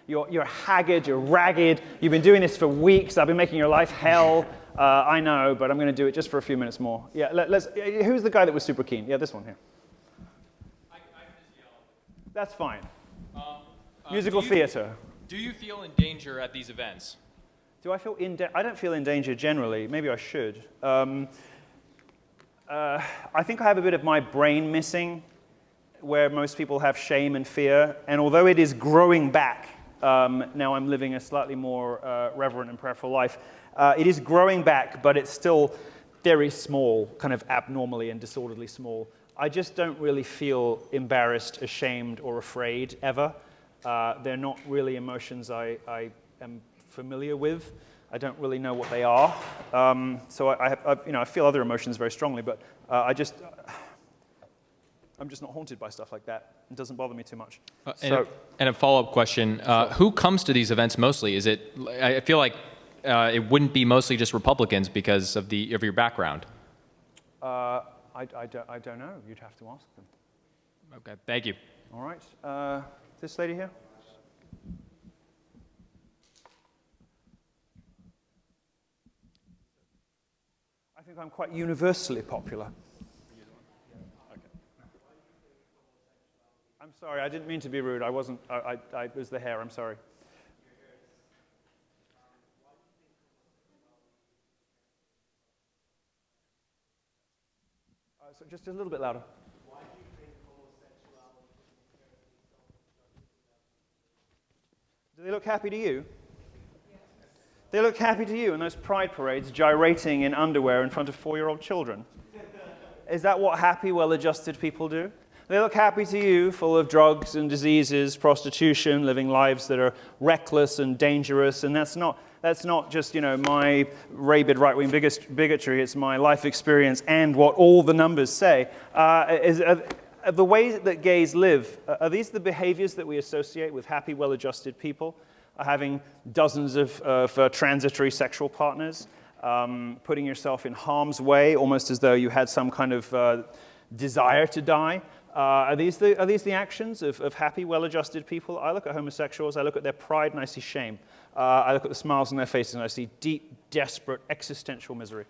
You're haggard, you're ragged, you've been doing this for weeks, I've been making your life hell, I know, but I'm going to do it just for a few minutes more. Yeah, who's the guy that was super keen? Yeah, this one here. I can just yell. That's fine. Musical theater. Do you feel in danger at these events? Do I feel in danger? I don't feel in danger generally. Maybe I should. I think I have a bit of my brain missing, where most people have shame and fear. And although it is growing back, now I'm living a slightly more reverent and prayerful life, it is growing back, but it's still very small, kind of abnormally and disorderly small. I just don't really feel embarrassed, ashamed, or afraid ever. They're not really emotions I am familiar with. I don't really know what they are. So I feel other emotions very strongly, but I'm just not haunted by stuff like that. It doesn't bother me too much. And a follow-up question: who comes to these events mostly? Is it? I feel like it wouldn't be mostly just Republicans because of your background. I don't know. You'd have to ask them. Okay, thank you. All right. This lady here. I think I'm quite universally popular. I'm sorry, I didn't mean to be rude. I wasn't. It was the hair. I'm sorry. So just a little bit louder. Why do you think homosexuality is Do they look happy to you? Yes. They look happy to you in those pride parades, gyrating in underwear in front of 4-year-old children. Is that what happy, well-adjusted people do? They look happy to you, full of drugs and diseases, prostitution, living lives that are reckless and dangerous, and that's not just, my rabid right-wing bigotry. It's my life experience and what all the numbers say. The way that gays live, are these the behaviors that we associate with happy, well-adjusted people? Having dozens of transitory sexual partners, putting yourself in harm's way, almost as though you had some kind of desire to die. Are these the actions of happy, well-adjusted people? I look at homosexuals, I look at their pride, and I see shame. I look at the smiles on their faces, and I see deep, desperate, existential misery.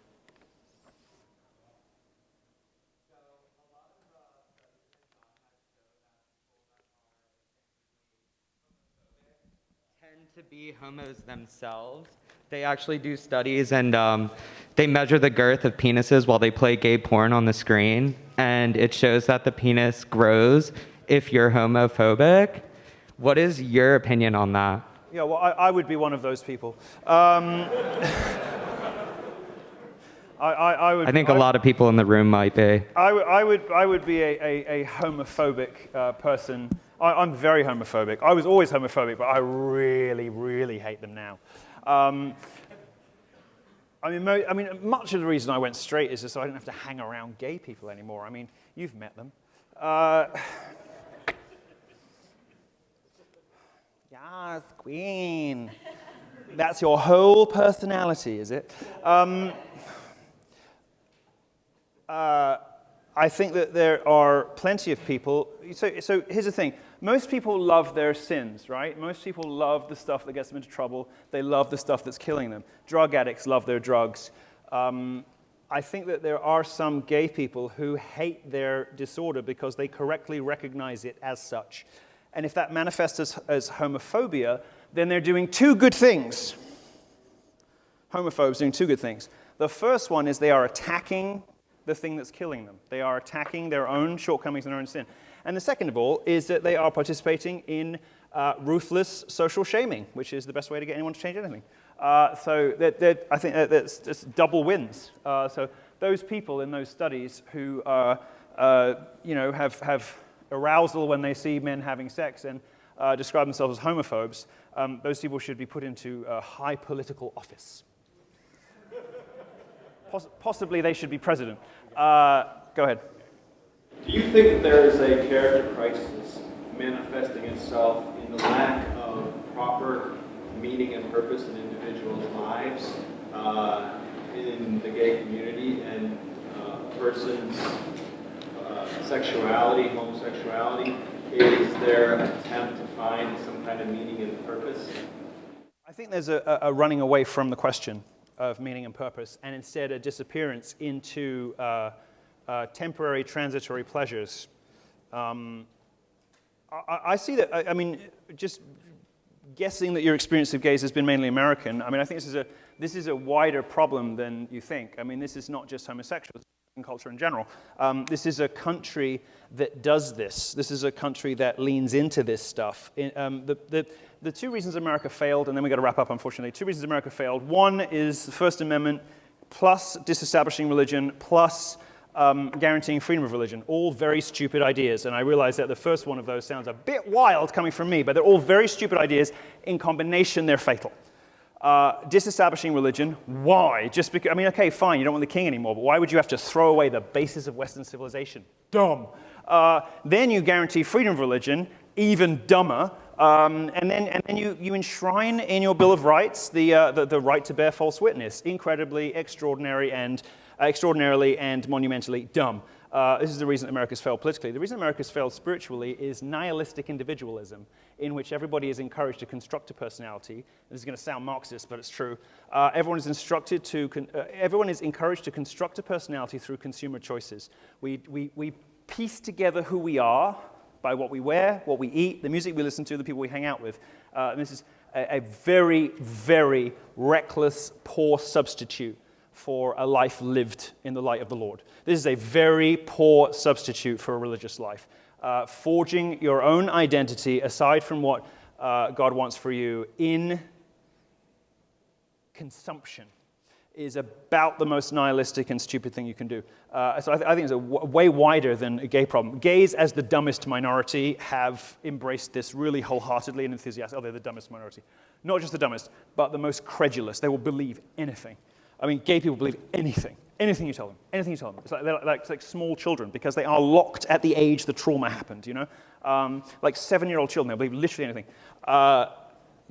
Tend to be homos themselves. They actually do studies, and they measure the girth of penises while they play gay porn on the screen, and it shows that the penis grows if you're homophobic. What is your opinion on that? Yeah, well, I would be one of those people. I think a lot of people in the room might be. I would be a homophobic person. I'm very homophobic. I was always homophobic, but I really, really hate them now. I mean, much of the reason I went straight is just so I didn't have to hang around gay people anymore. I mean, you've met them. Yes, queen. That's your whole personality, is it? I think that there are plenty of people. So here's the thing. Most people love their sins, right? Most people love the stuff that gets them into trouble. They love the stuff that's killing them. Drug addicts love their drugs. I think that there are some gay people who hate their disorder because they correctly recognize it as such. And if that manifests as homophobia, then they're doing two good things. Homophobes doing two good things. The first one is they are attacking the thing that's killing them. They are attacking their own shortcomings and their own sin. And the second of all is that they are participating in ruthless social shaming, which is the best way to get anyone to change anything. So I think that's double wins. So those people in those studies who have arousal when they see men having sex and describe themselves as homophobes, those people should be put into a high political office. Possibly they should be president. Go ahead. Do you think there is a character crisis manifesting itself in the lack of proper meaning and purpose in individuals' lives in the gay community and a person's sexuality, homosexuality, is their attempt to find some kind of meaning and purpose? I think there's a running away from the question of meaning and purpose, and instead a disappearance into temporary transitory pleasures. I see that, I mean, just guessing that your experience of gays has been mainly American, I mean, I think this is a wider problem than you think. I mean, this is not just homosexuals, it's culture in general. This is a country that does this. This is a country that leans into this stuff. The two reasons America failed, and then we've got to wrap up, unfortunately. Two reasons America failed. One is the First Amendment plus disestablishing religion plus guaranteeing freedom of religion. All very stupid ideas, and I realize that the first one of those sounds a bit wild coming from me, but they're all very stupid ideas. In combination, they're fatal. Disestablishing religion, why? Just because, I mean, okay, fine, you don't want the king anymore, but why would you have to throw away the basis of Western civilization? Dumb. Then you guarantee freedom of religion, even dumber, and then you enshrine in your Bill of Rights the right to bear false witness. Incredibly, extraordinarily and monumentally dumb. This is the reason America's failed politically. The reason America's failed spiritually is nihilistic individualism, in which everybody is encouraged to construct a personality. This is going to sound Marxist, but it's true. Everyone is encouraged to construct a personality through consumer choices. We piece together who we are by what we wear, what we eat, the music we listen to, the people we hang out with. This is a very, very reckless, poor substitute for a life lived in the light of the Lord. This is a very poor substitute for a religious life. Forging your own identity aside from what God wants for you in consumption is about the most nihilistic and stupid thing you can do. So I think it's way wider than a gay problem. Gays, as the dumbest minority, have embraced this really wholeheartedly and enthusiastically. Oh, they're the dumbest minority. Not just the dumbest, but the most credulous. They will believe anything. I mean, gay people believe anything. Anything you tell them. Anything you tell them. It's like small children, because they are locked at the age the trauma happened, you know? Like 7-year-old children, they'll believe literally anything.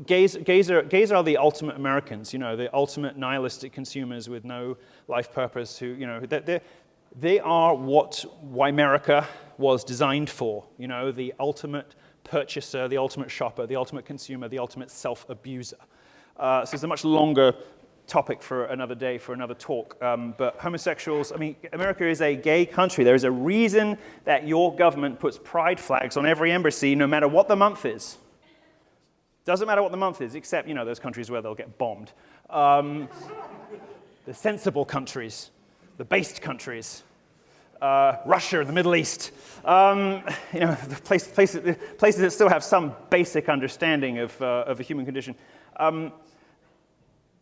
Gays are the ultimate Americans, you know, the ultimate nihilistic consumers with no life purpose who, you know, they are what America was designed for, you know, the ultimate purchaser, the ultimate shopper, the ultimate consumer, the ultimate self-abuser. So it's a much longer topic for another day, for another talk. But homosexuals, I mean, America is a gay country. There is a reason that your government puts pride flags on every embassy, no matter what the month is. Doesn't matter what the month is, except, you know, those countries where they'll get bombed. The sensible countries, the based countries, Russia, the Middle East, you know, the places that still have some basic understanding of the human condition.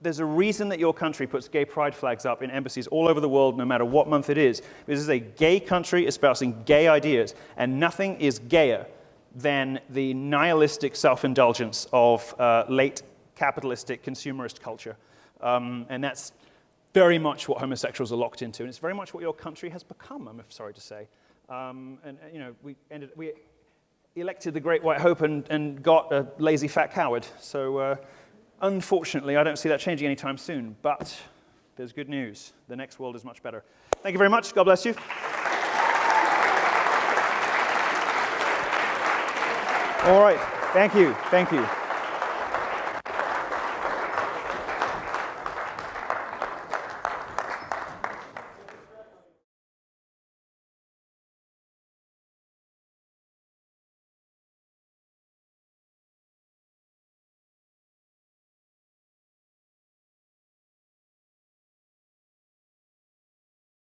There's a reason that your country puts gay pride flags up in embassies all over the world, no matter what month it is. This is a gay country espousing gay ideas, and nothing is gayer than the nihilistic self-indulgence of late capitalistic consumerist culture. And that's very much what homosexuals are locked into, and it's very much what your country has become, I'm sorry to say. And you know, we elected the Great White Hope and got a lazy fat coward. So unfortunately, I don't see that changing anytime soon, but there's good news. The next world is much better. Thank you very much. God bless you. All right. Thank you. Thank you.